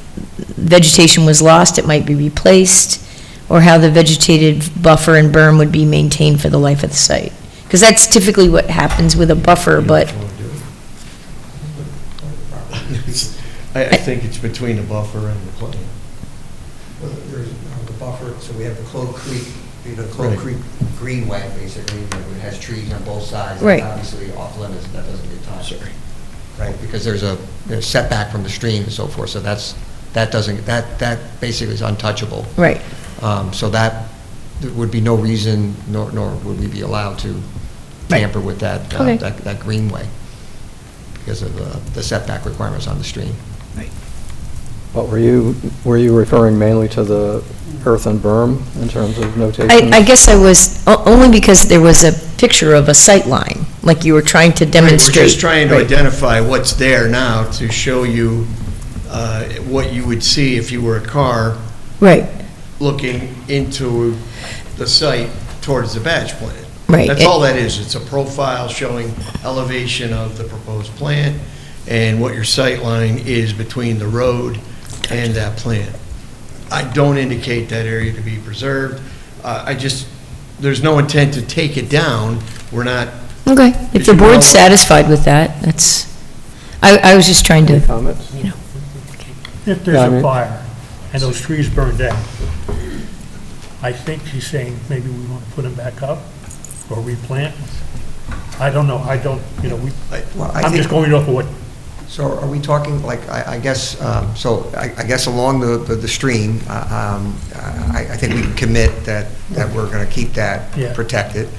vegetation was lost, it might be replaced, or how the vegetated buffer and berm would be maintained for the life of the site. Because that's typically what happens with a buffer, but I think it's between the buffer and the plant. Well, there's the buffer, so we have the Clove Creek, Clove Creek Greenway, basically, that has trees on both sides. Right. Obviously, off limits, that doesn't get touched. Right, because there's a setback from the stream and so forth, so that basically is untouchable. Right. So there would be no reason, nor would we be allowed to tamper with that, Okay. that greenway because of the setback requirements on the stream. But were you referring mainly to the earth and berm in terms of notation? I guess I was, only because there was a picture of a sight line, like you were trying to demonstrate. We're just trying to Right. identify what's there now to show you what you would see if you were a car Right. looking into the site towards the batch plant. Right. That's all that is. It's a profile showing elevation of the proposed plant and what your sight line is between the road and that plant. I don't indicate that area to be preserved. There's no intent to take it down. We're not. Okay, if the you will- board's satisfied with that, that's, I was just trying to, Comments? you know. If Yeah, there's I a mean- fire and those trees burn down, I think she's saying maybe we want to put them back up or replant. I don't know, I'm just going off of what, So are we talking, like, I guess, I guess along the stream, I think we can commit that we're going to keep that Yeah. protected.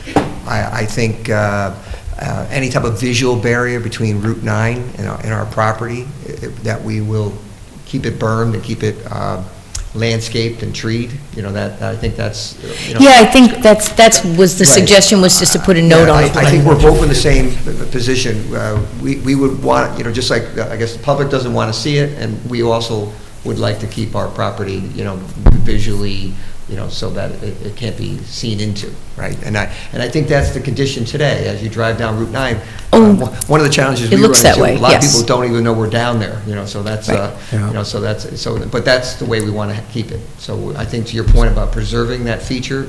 I think any type of visual barrier between Route 9 and our property, that we will keep it bermed and keep it landscaped and treed, I think that's, Yeah, I think that's was the Right. suggestion, was just to put a note on the I think plan. we're both in the same position. We would want, just like, I guess the public doesn't want to see it, and we also would like to keep our property, visually, so that it can't be seen into, right? And I think that's the condition today, as you drive down Route 9. One of the challenges we It run looks that into, way, a lot of yes. people don't even know we're down there, so that's, Yeah. but that's the way we want to keep it. So I think to your point about preserving that feature,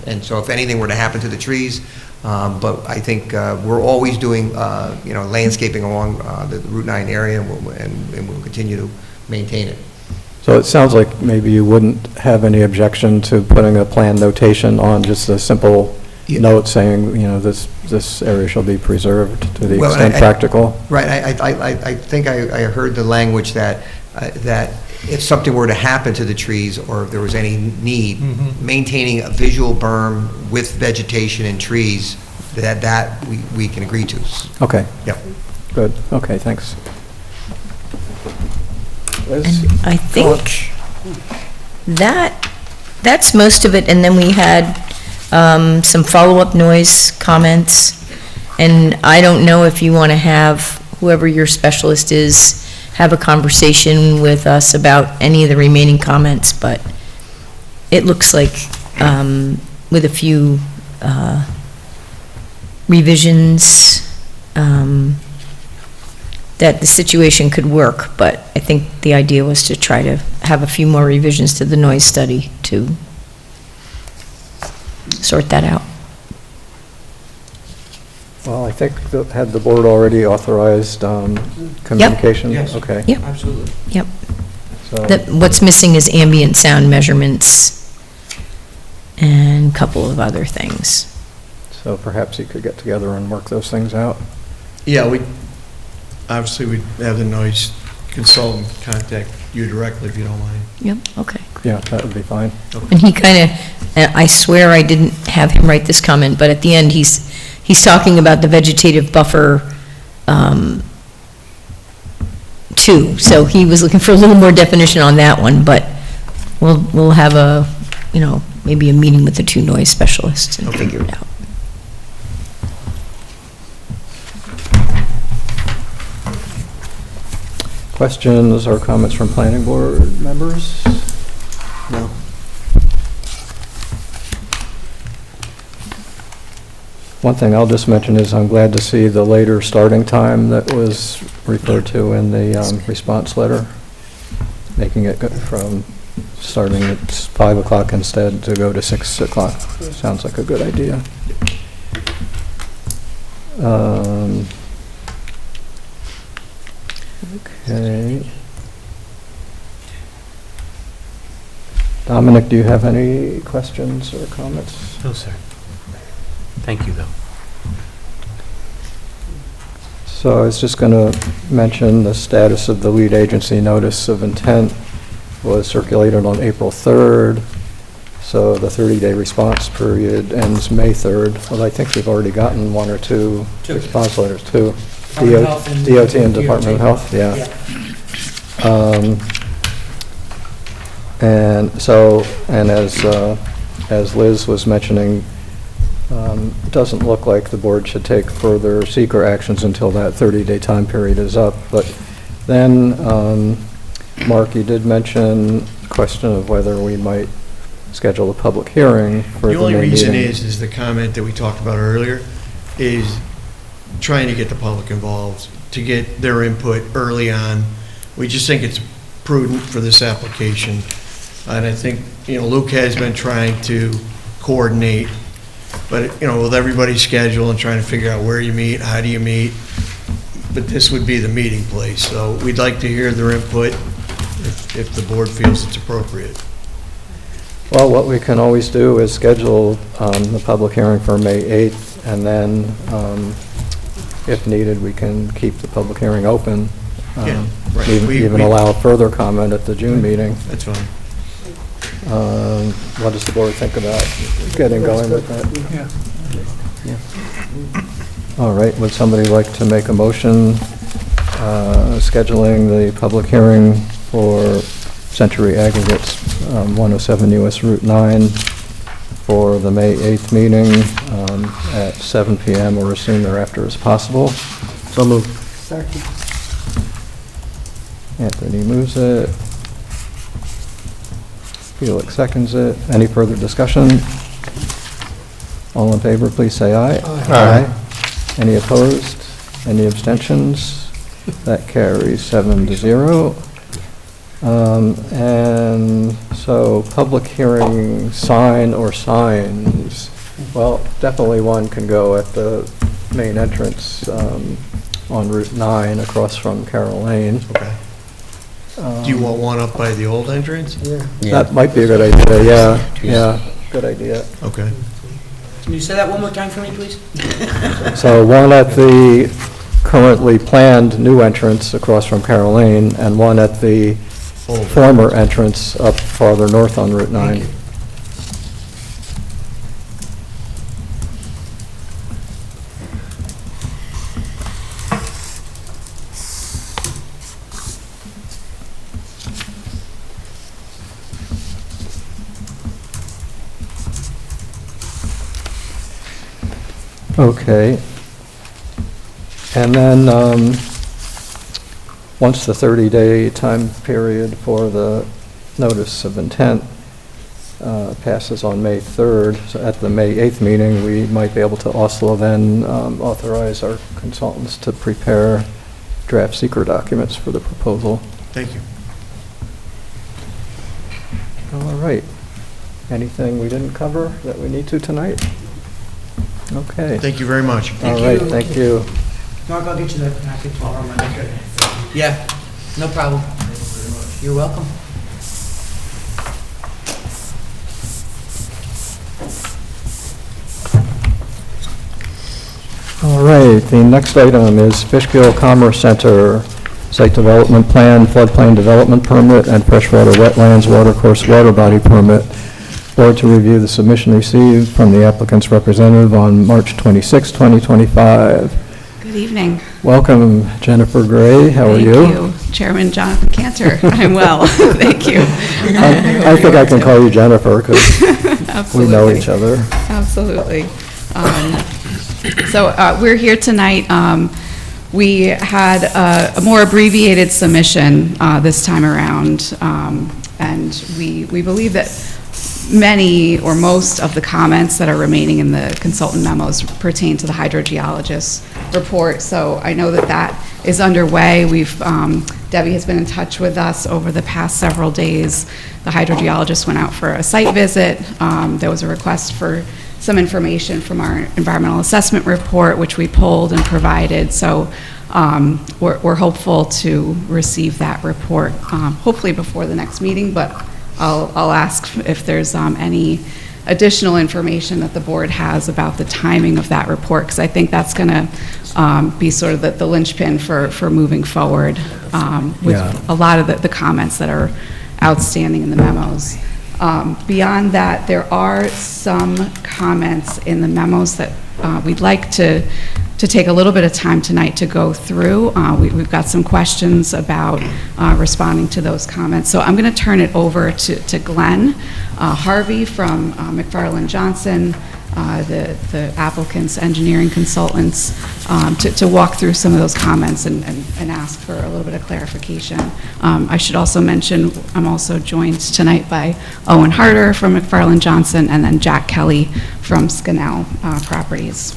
and so if anything were to happen to the trees, but I think we're always doing, landscaping along the Route 9 area, and we'll continue to maintain it. So it sounds like maybe you wouldn't have any objection to putting a plan notation on just a simple note saying, this area shall be preserved to the Well, extent practical. Right, I think I heard the language that if something were to happen to the trees, or if there was any need, maintaining a visual berm with vegetation and trees, that we can agree to. Okay. Yep. Good, okay, thanks. And I think that's most of it, and then we had some follow-up noise comments, and I don't know if you want to have whoever your specialist is have a conversation with us about any of the remaining comments, but it looks like with a few revisions, that the situation could work, but I think the idea was to try to have a few more revisions to the noise study to sort that out. Well, I think, had the board already authorized communication? Yes. Okay. Yep. Absolutely. Yep. So- What's missing is ambient sound measurements and a couple of other things. So perhaps you could get together and work those things out? Yeah, obviously, we'd have the noise consultant contact you directly, if you don't mind. Yep, okay. Yeah, that would be fine. And he kind of, I swear I didn't have him write this comment, but at the end, he's talking about the vegetative buffer two. So he was looking for a little more definition on that one, but we'll have a, maybe a meeting with the two noise specialists and figure it out. Questions or comments from planning board members? No. One thing I'll just mention is I'm glad to see the later starting time that was referred to in the response letter, making it go from starting at 5 o'clock instead to go to 6 o'clock. Sounds like a good idea. Okay. Dominic, do you have any questions or comments? No, sir. Thank you, though. So I was just going to mention the status of the lead agency notice of intent was circulated on April 3rd. So the 30-day response period ends May 3rd. Well, I think we've already gotten one or two response letters, too. DOT and Department of Health, yeah. And so, and as Liz was mentioning, it doesn't look like the board should take further seeker actions until that 30-day time period is up. But then, Mark, you did mention the question of whether we might schedule a public hearing for the The only May reason meeting. is the comment that we talked about earlier, is trying to get the public involved, to get their input early on. We just think it's prudent for this application. And I think, Luke has been trying to coordinate, but, with everybody's schedule and trying to figure out where you meet, how do you meet, but this would be the meeting place. So we'd like to hear their input if the board feels it's appropriate. Well, what we can always do is schedule the public hearing for May 8th, and then, if needed, we can keep the public hearing open. Yeah, right. Even allow further comment at the June meeting. That's fine. What does the board think about getting going with that? Yeah. All right, would somebody like to make a motion scheduling the public hearing for Century Aggregates, 107 US Route 9, for the May 8th meeting at 7 p.m. or as soon thereafter as possible? So moved. Second. Anthony moves it. Felix seconds it. Any further discussion? All in favor, please say aye. Aye. Any opposed? Any abstentions? That carries 7-0. And so, public hearing sign or signs. Well, definitely one can go at the main entrance on Route 9 across from Carroll Lane. Okay. Do you want one up by the old entrance? Yeah. That might be a good idea, yeah, good idea. Okay. Can you say that one more time for me, please? So one at the currently planned new entrance across from Carroll Lane, and one at the former entrance up farther north on Route 9. Okay. And then, once the 30-day time period for the notice of intent passes on May 3rd, so at the May 8th meeting, we might be able to also then authorize our consultants to prepare draft seeker documents for the proposal. Thank you. All right. Anything we didn't cover that we need to tonight? Okay. Thank you very much. All right, thank you. Mark, I'll get you the packet tomorrow. Yeah, no problem. You're welcome. All right, the next item is Fishkill Commerce Center Site Development Plan, Floodplain Development Permit, and Freshwater Wetlands Watercourse Water Body Permit. Board to review the submission received from the applicant's representative on March 26, 2025. Good evening. Welcome, Jennifer Gray. How are you? Thank you. Chairman Jonathan Cantor. I'm well. Thank you. I think I can call you Jennifer because we know each other. Absolutely. So we're here tonight. We had a more abbreviated submission this time around, and we believe that many or most of the comments that are remaining in the consultant memos pertain to the hydrogeologist report. So I know that that is underway. Debbie has been in touch with us over the past several days. The hydrogeologist went out for a site visit. There was a request for some information from our environmental assessment report, which we pulled and provided. So we're hopeful to receive that report, hopefully before the next meeting, but I'll ask if there's any additional information that the board has about the timing of that report, because I think that's going to be sort of the linchpin for moving forward with a lot of the comments that are outstanding in the memos. Beyond that, there are some comments in the memos that we'd like to take a little bit of time tonight to go through. We've got some questions about responding to those comments. So I'm going to turn it over to Glenn Harvey from McFarland Johnson, the applicant's engineering consultants, to walk through some of those comments and ask for a little bit of clarification. I should also mention I'm also joined tonight by Owen Harder from McFarland Johnson and then Jack Kelly from Skinnell Properties.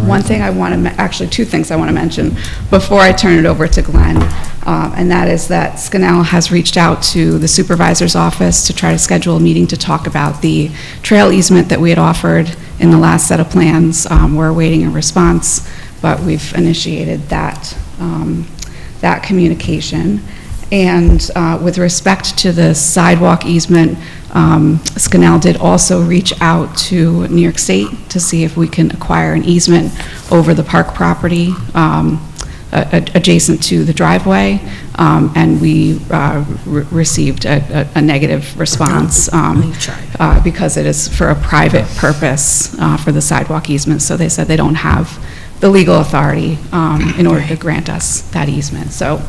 One thing I want to, actually two things I want to mention before I turn it over to Glenn, and that is that Skinnell has reached out to the supervisor's office to try to schedule a meeting to talk about the trail easement that we had offered in the last set of plans. We're awaiting a response, but we've initiated that, that communication. And with respect to the sidewalk easement, Skinnell did also reach out to New York State to see if we can acquire an easement over the park property adjacent to the driveway, and we received a negative response because it is for a private purpose for the sidewalk easement. So they said they don't have the legal authority in order to grant us that easement. So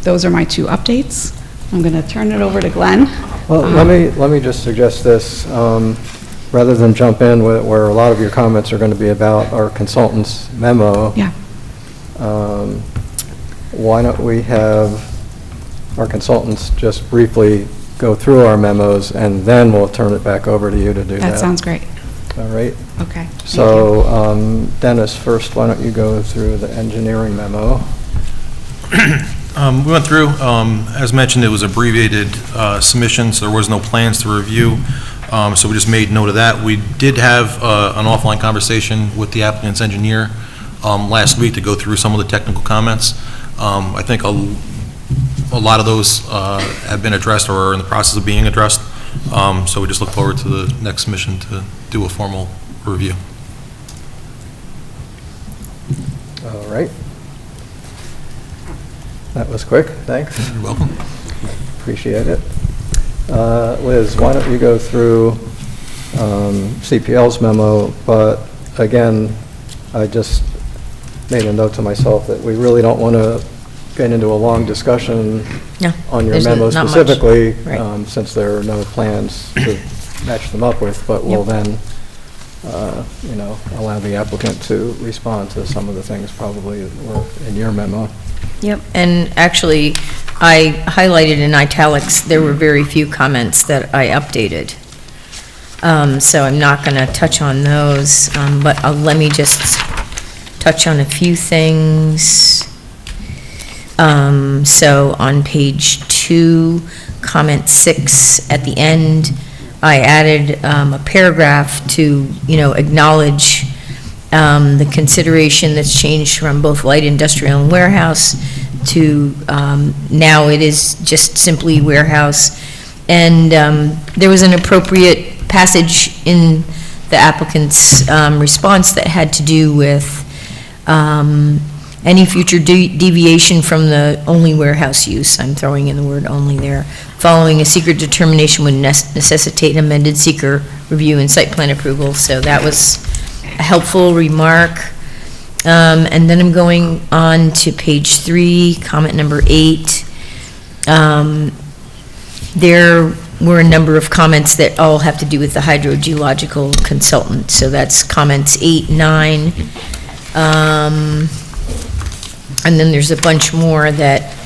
those are my two updates. I'm going to turn it over to Glenn. Well, let me just suggest this. Rather than jump in where a lot of your comments are going to be about our consultant's memo, yeah. Why don't we have our consultants just briefly go through our memos, and then we'll turn it back over to you to do that. That sounds great. All right. Okay. So, Dennis, first, why don't you go through the engineering memo? We went through, as mentioned, it was abbreviated submission, so there was no plans to review, so we just made note of that. We did have an offline conversation with the applicant's engineer last week to go through some of the technical comments. I think a lot of those have been addressed or are in the process of being addressed, so we just look forward to the next submission to do a formal review. All right. That was quick, thanks. You're welcome. Appreciate it. Liz, why don't you go through CPL's memo, but again, I just made a note to myself that we really don't want to get into a long discussion on your memo specifically, since there are no plans to match them up with, but we'll then allow the applicant to respond to some of the things probably that were in your memo. Yep, and actually, I highlighted in italics, there were very few comments that I updated. So I'm not going to touch on those, but let me just touch on a few things. So on page 2, comment 6 at the end, I added a paragraph to, acknowledge the consideration that's changed from both light industrial and warehouse to now it is just simply warehouse. And there was an appropriate passage in the applicant's response that had to do with any future deviation from the only warehouse use, I'm throwing in the word only there, following a secret determination would necessitate amended seeker review and site plan approval. So that was helpful remark. And then I'm going on to page 3, comment number 8. There were a number of comments that all have to do with the hydrogeological consultant. So that's comments 8, 9. And then there's a bunch more that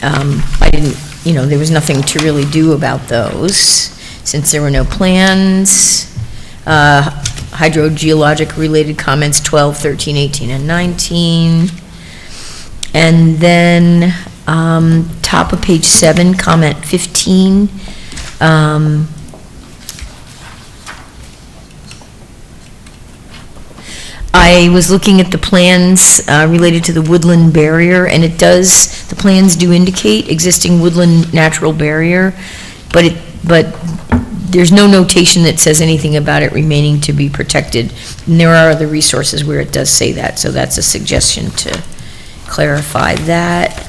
I didn't, there was nothing to really do about those since there were no plans. Hydrogeologic related comments 12, 13, 18, and 19. And then top of page 7, comment 15. I was looking at the plans related to the woodland barrier, and the plans do indicate existing woodland natural barrier, but there's no notation that says anything about it remaining to be protected. And there are other resources where it does say that, so that's a suggestion to clarify that.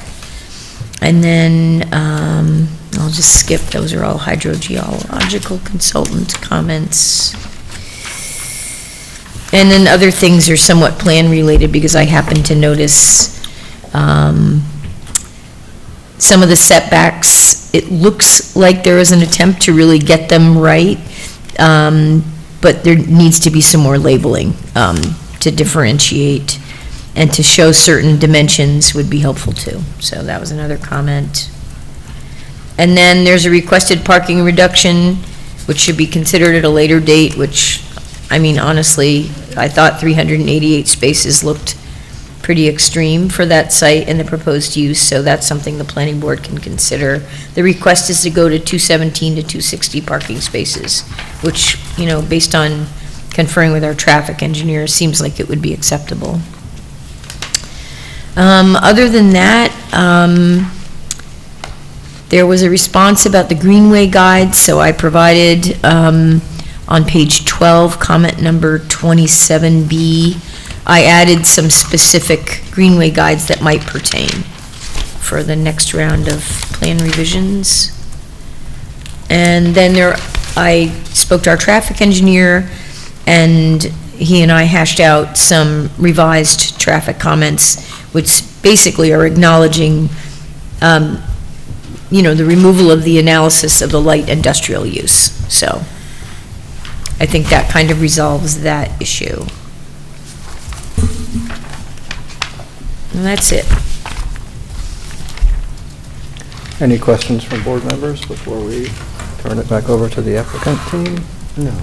And then I'll just skip, those are all hydrogeological consultant comments. And then other things are somewhat plan related because I happen to notice some of the setbacks. It looks like there is an attempt to really get them right, but there needs to be some more labeling to differentiate, and to show certain dimensions would be helpful too. So that was another comment. And then there's a requested parking reduction, which should be considered at a later date, which, I mean, honestly, I thought 388 spaces looked pretty extreme for that site and the proposed use, so that's something the planning board can consider. The request is to go to 217 to 260 parking spaces, which, based on conferring with our traffic engineer, seems like it would be acceptable. Other than that, there was a response about the Greenway guide, so I provided on page 12, comment number 27B, I added some specific Greenway guides that might pertain for the next round of plan revisions. And then I spoke to our traffic engineer, and he and I hashed out some revised traffic comments, which basically are acknowledging, the removal of the analysis of the light industrial use. So I think that kind of resolves that issue. And that's it. Any questions from board members before we turn it back over to the applicant team? No.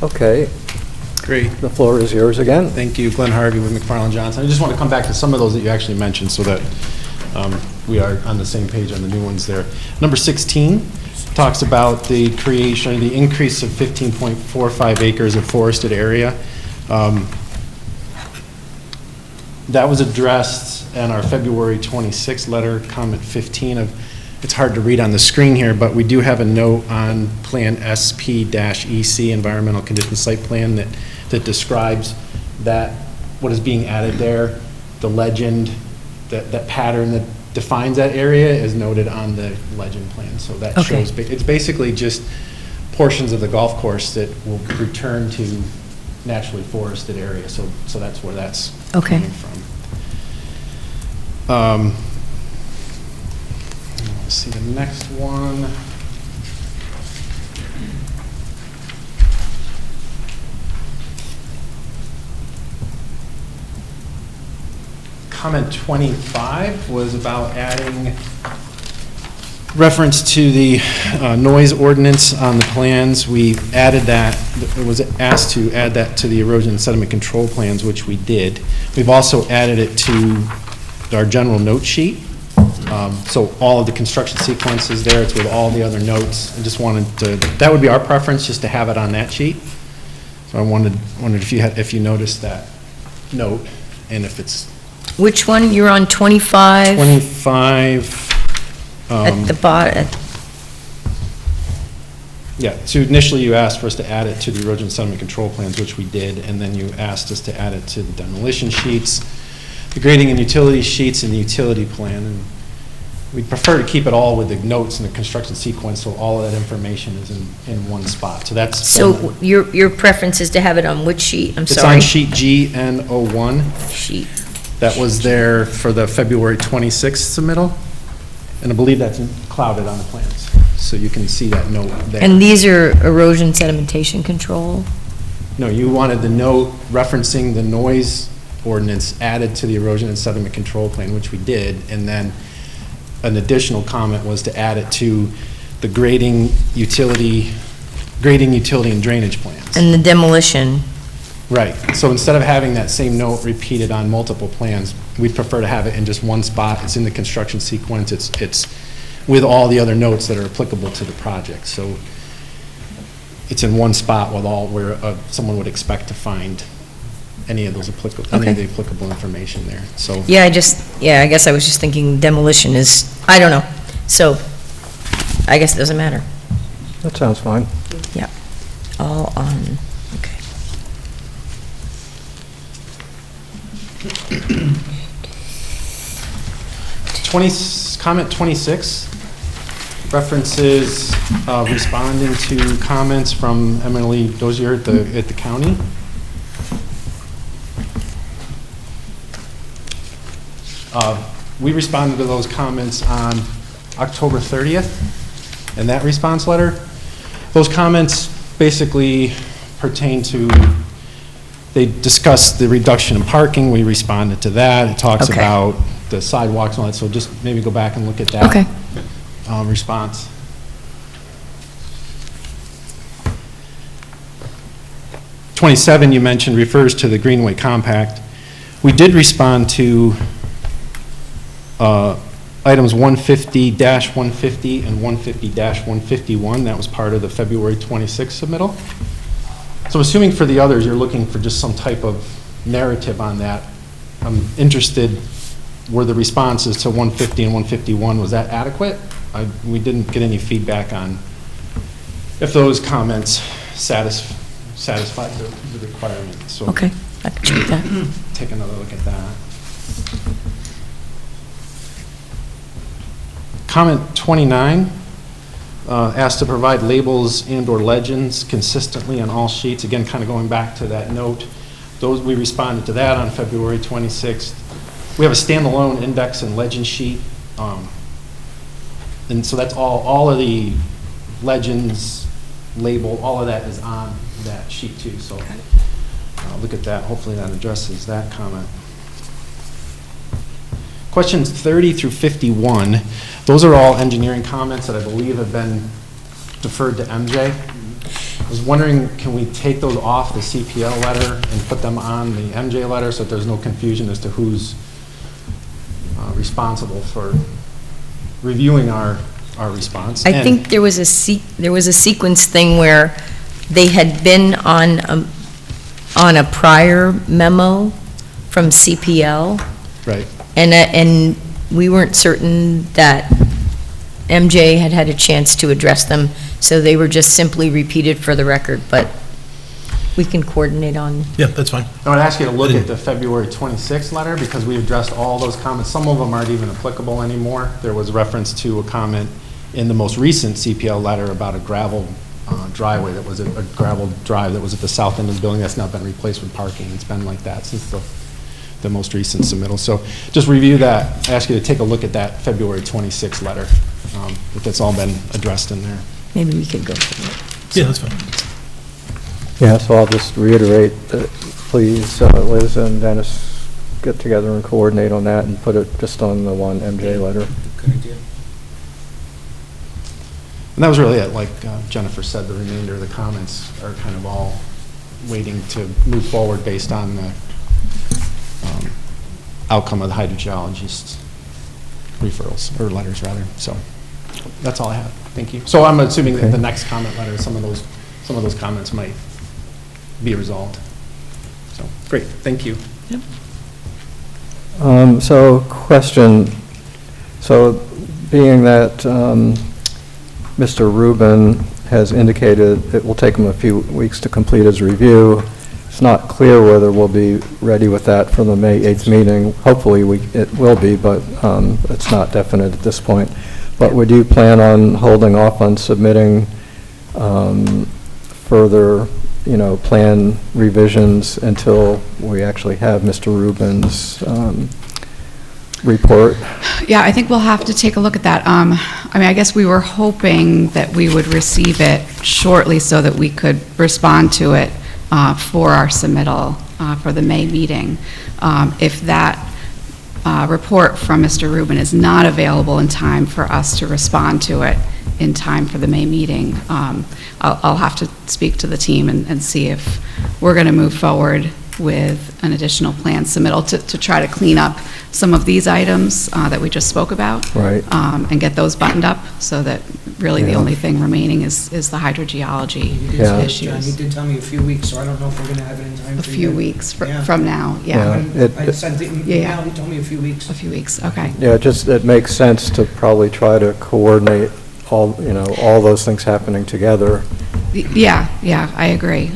Okay. Great. The floor is yours again. Thank you, Glenn Harvey with McFarland Johnson. I just want to come back to some of those that you actually mentioned so that we are on the same page on the new ones there. Number 16 talks about the creation, the increase of 15.45 acres of forested area. That was addressed in our February 26th letter, comment 15 of, it's hard to read on the screen here, but we do have a note on Plan SP-EC, Environmental Condition Site Plan, that describes that, what is being added there, the legend, that pattern that defines that area is noted on the legend plan. So that shows, it's basically just portions of the golf course that will return to naturally forested area. So that's where that's coming from. Let's see the next one. Comment 25 was about adding reference to the noise ordinance on the plans. We added that, it was asked to add that to the erosion and sediment control plans, which we did. We've also added it to our general note sheet. So all of the construction sequences there, it's with all the other notes. I just wanted to, that would be our preference, just to have it on that sheet. So I wondered if you noticed that note, and if it's. Which one? You're on 25? 25. At the bottom. Yeah, so initially you asked for us to add it to the erosion sediment control plans, which we did, and then you asked us to add it to the demolition sheets, the grading and utility sheets, and the utility plan. And we'd prefer to keep it all with the notes and the construction sequence, so all of that information is in one spot. So that's. So your preference is to have it on which sheet? I'm sorry. It's on sheet GN01. Sheet. That was there for the February 26th submittal, and I believe that's clouded on the plans, so you can see that note there. And these are erosion sedimentation control? No, you wanted the note referencing the noise ordinance added to the erosion and sediment control plan, which we did, and then an additional comment was to add it to the grading, utility and drainage plans. And the demolition? Right. So instead of having that same note repeated on multiple plans, we'd prefer to have it in just one spot. It's in the construction sequence. It's with all the other notes that are applicable to the project. So it's in one spot with all where someone would expect to find any of those applicable, any of the applicable information there. So Yeah, I guess I was just thinking demolition is, I don't know. So I guess it doesn't matter. That sounds fine. Yeah. All on, okay. Comment 26 references responding to comments from Emily Dozier at the county. We responded to those comments on October 30th in that response letter. Those comments basically pertain to, they discussed the reduction in parking. We responded to that. It talks about the sidewalks and all that, so just maybe go back and look at that response. '27 you mentioned refers to the Greenway Compact. We did respond to items 150-150 and 150-151. That was part of the February 26th submittal. So assuming for the others you're looking for just some type of narrative on that, I'm interested, were the responses to 150 and 151, was that adequate? We didn't get any feedback on if those comments satisfied the requirements. So okay, I can check that. Take another look at that. Comment 29 asked to provide labels and/or legends consistently on all sheets. Again, kind of going back to that note, those we responded to that on February 26th. We have a standalone index and legend sheet, and so that's all of the legends, label, all of that is on that sheet too. So look at that. Hopefully that addresses that comment. Questions 30 through 51, those are all engineering comments that I believe have been deferred to MJ. I was wondering, can we take those off the CPL letter and put them on the MJ letter so that there's no confusion as to who's responsible for reviewing our response? I think there was a sequence thing where they had been on a prior memo from CPL. Right. And we weren't certain that MJ had had a chance to address them, so they were just simply repeated for the record, but we can coordinate on. Yeah, that's fine. I would ask you to look at the February 26th letter because we addressed all those comments. Some of them aren't even applicable anymore. There was reference to a comment in the most recent CPL letter about a gravel driveway that was a gravel drive that was at the south end of the building that's now been replaced with parking. It's been like that since the most recent submittal. So just review that. I ask you to take a look at that February 26th letter, if that's all been addressed in there. Maybe we could go through it. Yeah, that's fine. Yeah, so I'll just reiterate that please, Liz and Dennis, get together and coordinate on that and put it just on the one MJ letter. Good idea. And that was really it. Like Jennifer said, the remainder of the comments are kind of all waiting to move forward based on the outcome of the hydrogeologist's referrals, or letters rather. So that's all I have. Thank you. So I'm assuming that the next comment letter, some of those comments might be resolved. So great, thank you. Yep. So question, so being that Mr. Rubin has indicated it will take him a few weeks to complete his review, it's not clear whether we'll be ready with that for the May 8th meeting. Hopefully, it will be, but it's not definite at this point. But would you plan on holding off on submitting further, plan revisions until we actually have Mr. Rubin's report? Yeah, I think we'll have to take a look at that. I guess we were hoping that we would receive it shortly so that we could respond to it for our submittal for the May meeting. If that report from Mr. Rubin is not available in time for us to respond to it in time for the May meeting, I'll have to speak to the team and see if we're going to move forward with an additional plan submittal to try to clean up some of these items that we just spoke about. Right. And get those buttoned up so that really the Yeah. only thing remaining is the hydrogeology You did Yeah. say, John, you did tell me a few weeks, so I don't know if we're going to have it in time A for few you. weeks Yeah. from now, yeah. I sent the email, Yeah. he told me a few weeks. A few weeks, okay. Yeah, it makes sense to probably try to coordinate all those things happening together. Yeah, I agree.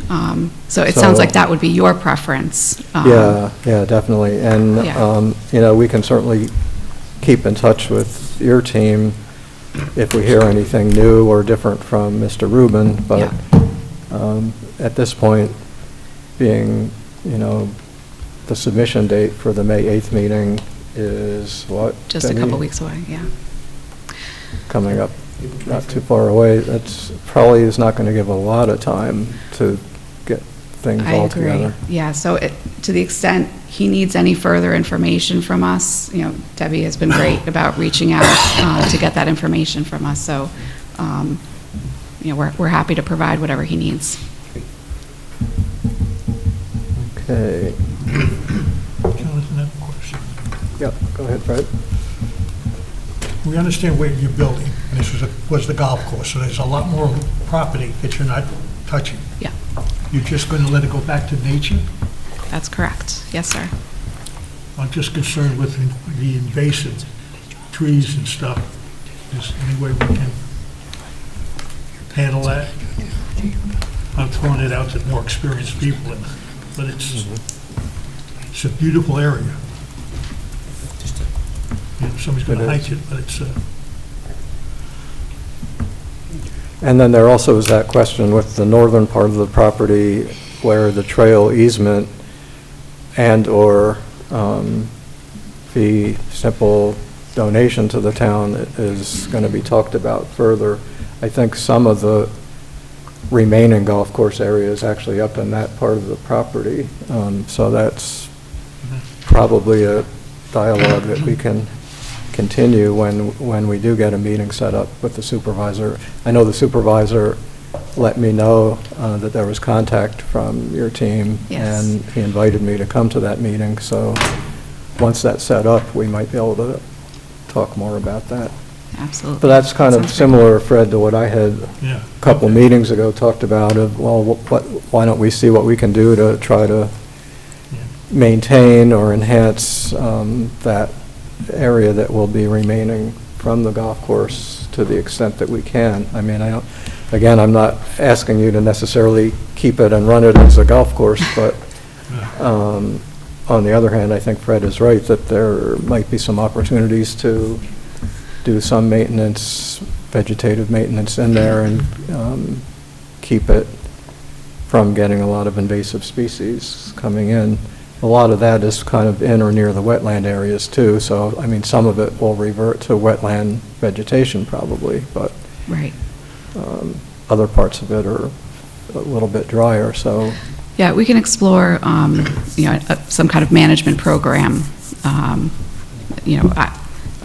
So it sounds like that would be your preference. Yeah, definitely. And, Yeah. we can certainly keep in touch with your team if we hear anything new or different from Mr. Rubin. But at this point, being, the submission date for the May 8th meeting is what? Just a Debbie? couple weeks away, yeah. Coming up, not too far away. That's probably is not going to give a lot of time to get things all together. Yeah, so to the extent he needs any further information from us, Debbie has been great about reaching out to get that information from us. So, we're happy to provide whatever he needs. Okay. Jonathan, I have a question. Yeah, go ahead, Fred. We understand where you're building, and this was the golf course, so there's a lot more property that you're not touching. Yeah. You're just going to let it go back to nature? That's correct. Yes, sir. I'm just concerned with the invasive trees and stuff. Is there any way we can handle that? I'm throwing it out to more experienced people, but it's a beautiful area. Somebody's going to hike it, but it's... And then there also is that question with the northern part of the property where the trail easement and/or the simple donation to the town is going to be talked about further. I think some of the remaining golf course area is actually up in that part of the property. So that's probably a dialogue that we can continue when we do get a meeting set up with the supervisor. I know the supervisor let me know that there was contact from your team, Yes. and he invited me to come to that meeting. So once that's set up, we might be able to talk more about that. Absolutely. But that's kind of Sounds similar, Fred, to what I had Yeah. a couple meetings ago talked about of, well, why don't we see what we can do to try to maintain or enhance that area that will be remaining from the golf course to the extent that we can. I mean, I'm not asking you to necessarily keep it and run it as a golf course, but on the other hand, I think Fred is right that there might be some opportunities to do some maintenance, vegetative maintenance in there and keep it from getting a lot of invasive species coming in. A lot of that is kind of in or near the wetland areas too, so, I mean, some of it will revert to wetland vegetation probably, but Right. Other parts of it are a little bit drier, so. Yeah, we can explore, some kind of management program.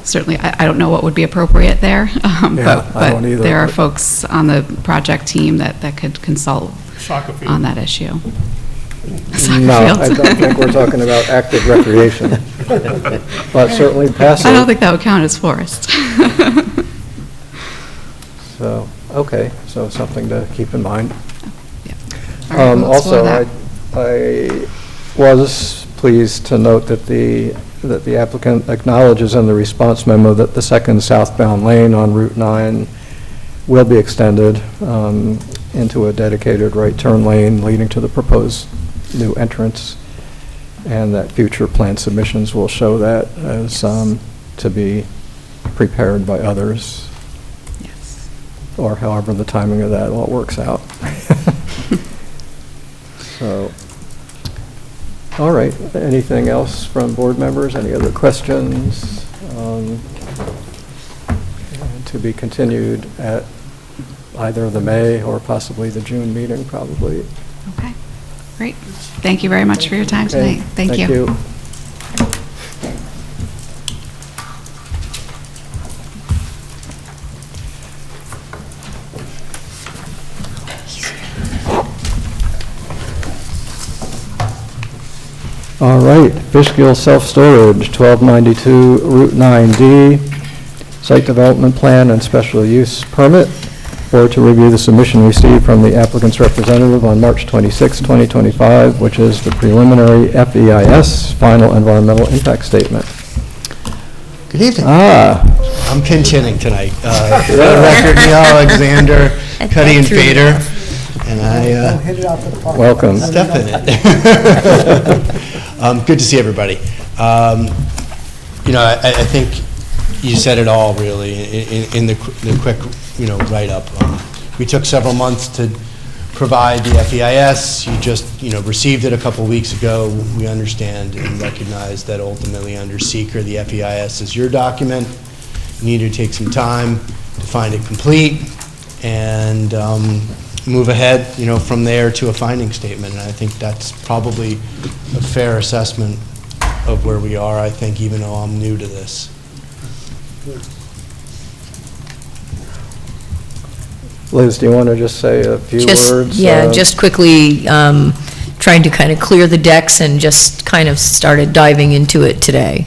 Certainly, I don't know what would be appropriate there, I don't but either, there are but- folks on the project team that could consult Soccer field. on that issue. Soccer No, field. I don't think we're talking about active recreation, but certainly passive. I don't think that would count as forest. So, okay, so something to keep in mind. All right, we'll explore Also, that. I was pleased to note that the applicant acknowledges in the response memo that the second southbound lane on Route 9 will be extended into a dedicated right turn lane leading to the proposed new entrance, and that future plan submissions will show that as to be prepared by others. Yes. Or however the timing of that all works out. So, all right, anything else from board members? Any other questions? To be continued at either the May or possibly the June meeting, probably. Okay, great. Thank you very much for your time Okay, tonight. Thank you. Thank you. All right, Fishkill Self-Storage, 1292 Route 9D, Site Development Plan and Special Use Permit, or to review the submission received from the applicant's representative on March 26, 2025, which is the preliminary FEIS, Final Environmental Impact Statement. Good evening. I'm pinch hitting tonight. For the record, Neil Alexander, Cuddy and Fader, and I hit it out to the park. Welcome. step in it. Good to see everybody. I think you said it all, really, in the quick, write-up. We took several months to provide the FEIS. You just, received it a couple weeks ago. We understand and recognize that ultimately under seeker, the FEIS is your document. You need to take some time to find it complete and move ahead, from there to a finding statement. And I think that's probably a fair assessment of where we are, I think, even though I'm new to this. Liz, do you want to just say a few words? Yeah, just quickly, trying to kind of clear the decks and just kind of started diving into it today.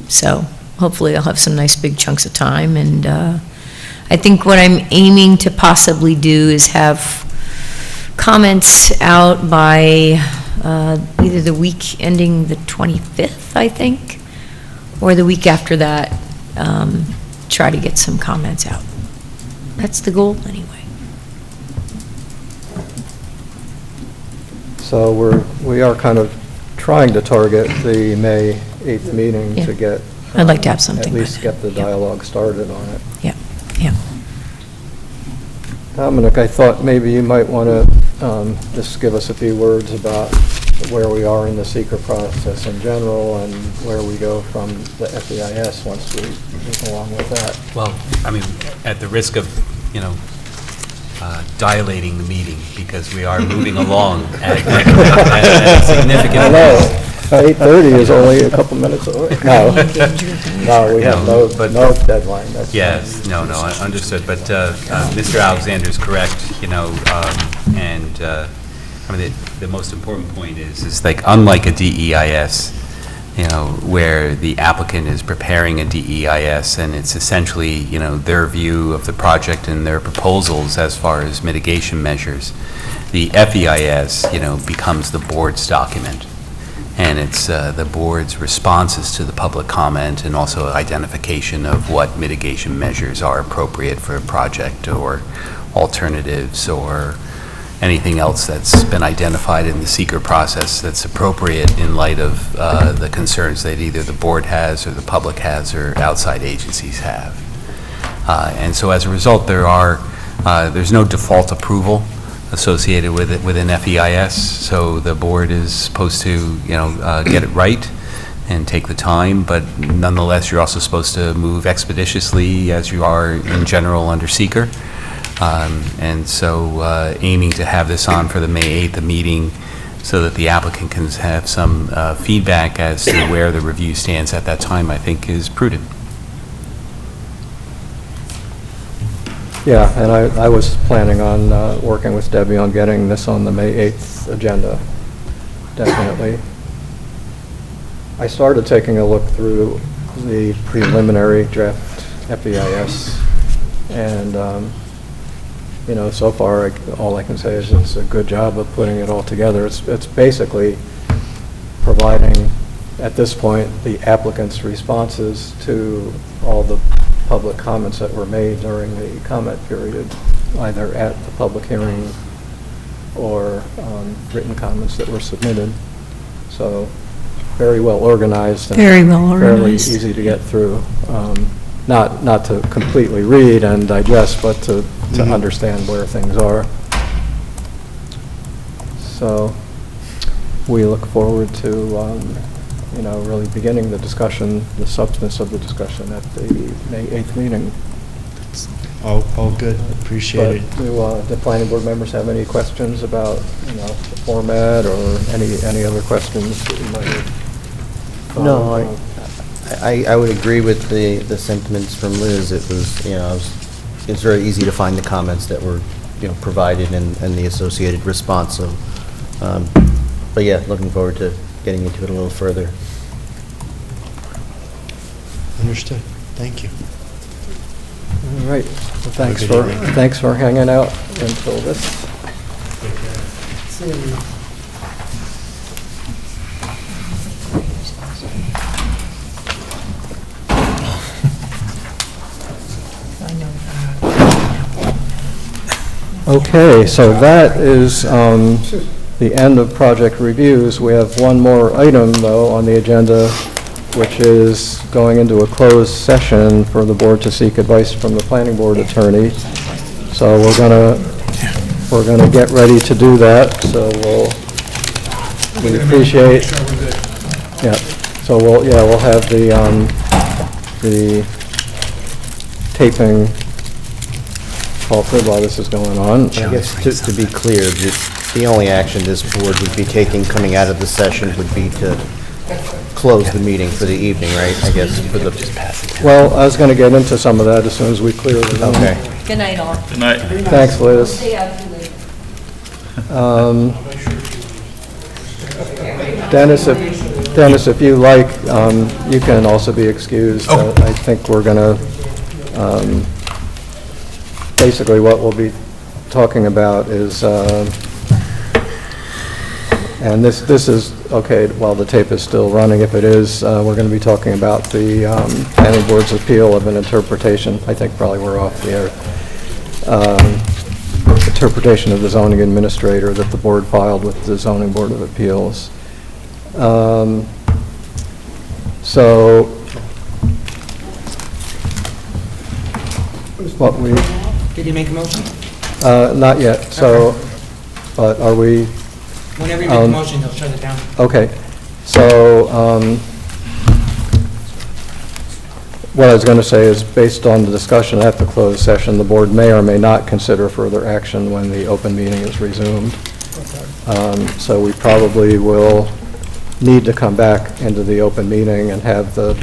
So hopefully I'll have some nice big chunks of time, and I think what I'm aiming to possibly do is have comments out by either the week ending the 25th, I think, or the week after that, try to get some comments out. That's the goal, anyway. So we are kind of trying to target the May 8th meeting Yeah. to get. I'd like to have something At by least then. get the dialogue started on it. Yeah, yeah. Dominic, I thought maybe you might want to just give us a few words about where we are in the seeker process in general and where we go from the FEIS once we move along with that. Well, I mean, at the risk of, dilating the meeting, because we are moving along at a significant I know. pace. 8:30 is only a couple minutes away. No, no, we have no deadline. That's Yes, no, understood, but Mr. Alexander is correct, and I mean, the most important point is like, unlike a DEIS, where the applicant is preparing a DEIS, and it's essentially, their view of the project and their proposals as far as mitigation measures, the FEIS, becomes the board's document. And it's the board's responses to the public comment and also identification of what mitigation measures are appropriate for a project or alternatives or anything else that's been identified in the seeker process that's appropriate in light of the concerns that either the board has or the public has or outside agencies have. And so as a result, there's no default approval associated with it within FEIS, so the board is supposed to, get it right and take the time, but nonetheless, you're also supposed to move expeditiously as you are in general under seeker. And so aiming to have this on for the May 8th meeting so that the applicant can have some feedback as to where the review stands at that time, I think is prudent. Yeah, and I was planning on working with Debbie on getting this on the May 8th agenda, definitely. I started taking a look through the preliminary draft FEIS, and, so far, all I can say is it's a good job of putting it all together. It's basically providing, at this point, the applicant's responses to all the public comments that were made during the comment period, either at the public hearing or written comments that were submitted. So very well organized. And Very well fairly organized. easy to get through. Not to completely read and digest, but to understand where things are. So we look forward to, really beginning the discussion, the substance of the discussion at the May 8th meeting. All good, appreciate it. But do the planning board members have any questions about, the format or any other questions that you might have? No, I would agree with the sentiments from Liz. It was, it's very easy to find the comments that were, provided and the associated response. So, but yeah, looking forward to getting into it a little further. Understood. Thank you. All right. Well, thanks for hanging out until this. See you. Okay, so that is the end of project reviews. We have one more item, though, on the agenda, which is going into a closed session for the board to seek advice from the planning board attorney. So we're gonna get ready to do that. So we appreciate. Yeah. So we'll have the taping halted while this is going on. I guess to be clear, the only action this board would be taking coming out of the session would be to close the meeting for the evening, right? I guess for the... Well, I was going to get into some of that as soon as we clear the room. Okay. Good night, all. Good night. Thanks, Liz. Stay out too late. Dennis, if you like, you can also be excused. I think we're going to, basically what we'll be talking about is, and this is, okay, while the tape is still running, if it is, we're going to be talking about the planning board's appeal of an interpretation. I think probably we're off the air. Interpretation of the zoning administrator that the board filed with the zoning board of appeals. So what we... Did you make a motion? Not yet, so, but are we... Whenever you make a motion, they'll shut it down. Okay, so what I was going to say is, based on the discussion at the closed session, the board may or may not consider further action when the open meeting is resumed. So we probably will need to come back into the open meeting and have the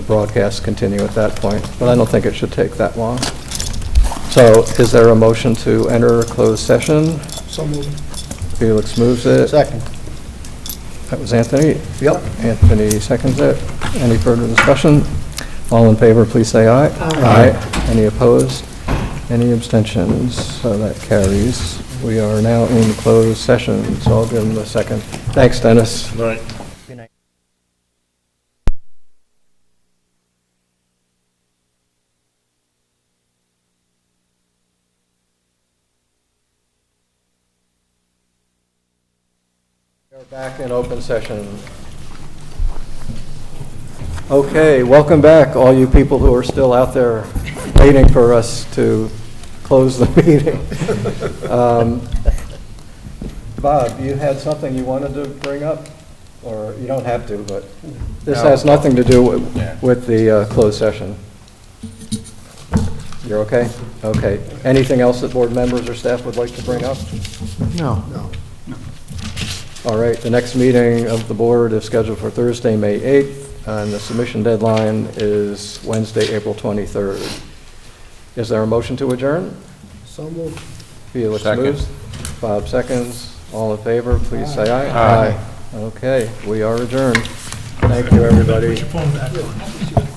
broadcast continue at that point, but I don't think it should take that long. So is there a motion to enter a closed session? So moved. Felix moves it. Second. That was Anthony? Yep. Anthony seconds it. Any further discussion? All in favor, please say aye. Aye. Any opposed? Any abstentions? So that carries. We are now in closed session, so I'll give him a second. Thanks, Dennis. Right. We're back in open session. Okay, welcome back, all you people who are still out there waiting for us to close the meeting. Bob, you had something you wanted to bring up? Or you don't have to, but this has nothing to do with the closed session. You're okay? Okay. Anything else that board members or staff would like to bring up? No. All right, the next meeting of the board is scheduled for Thursday, May 8th, and the submission deadline is Wednesday, April 23rd. Is there a motion to adjourn? So moved. Felix moves. Bob seconds. All in favor, please say aye. Aye. Okay, we are adjourned. Thank you, everybody. Put your phone back on.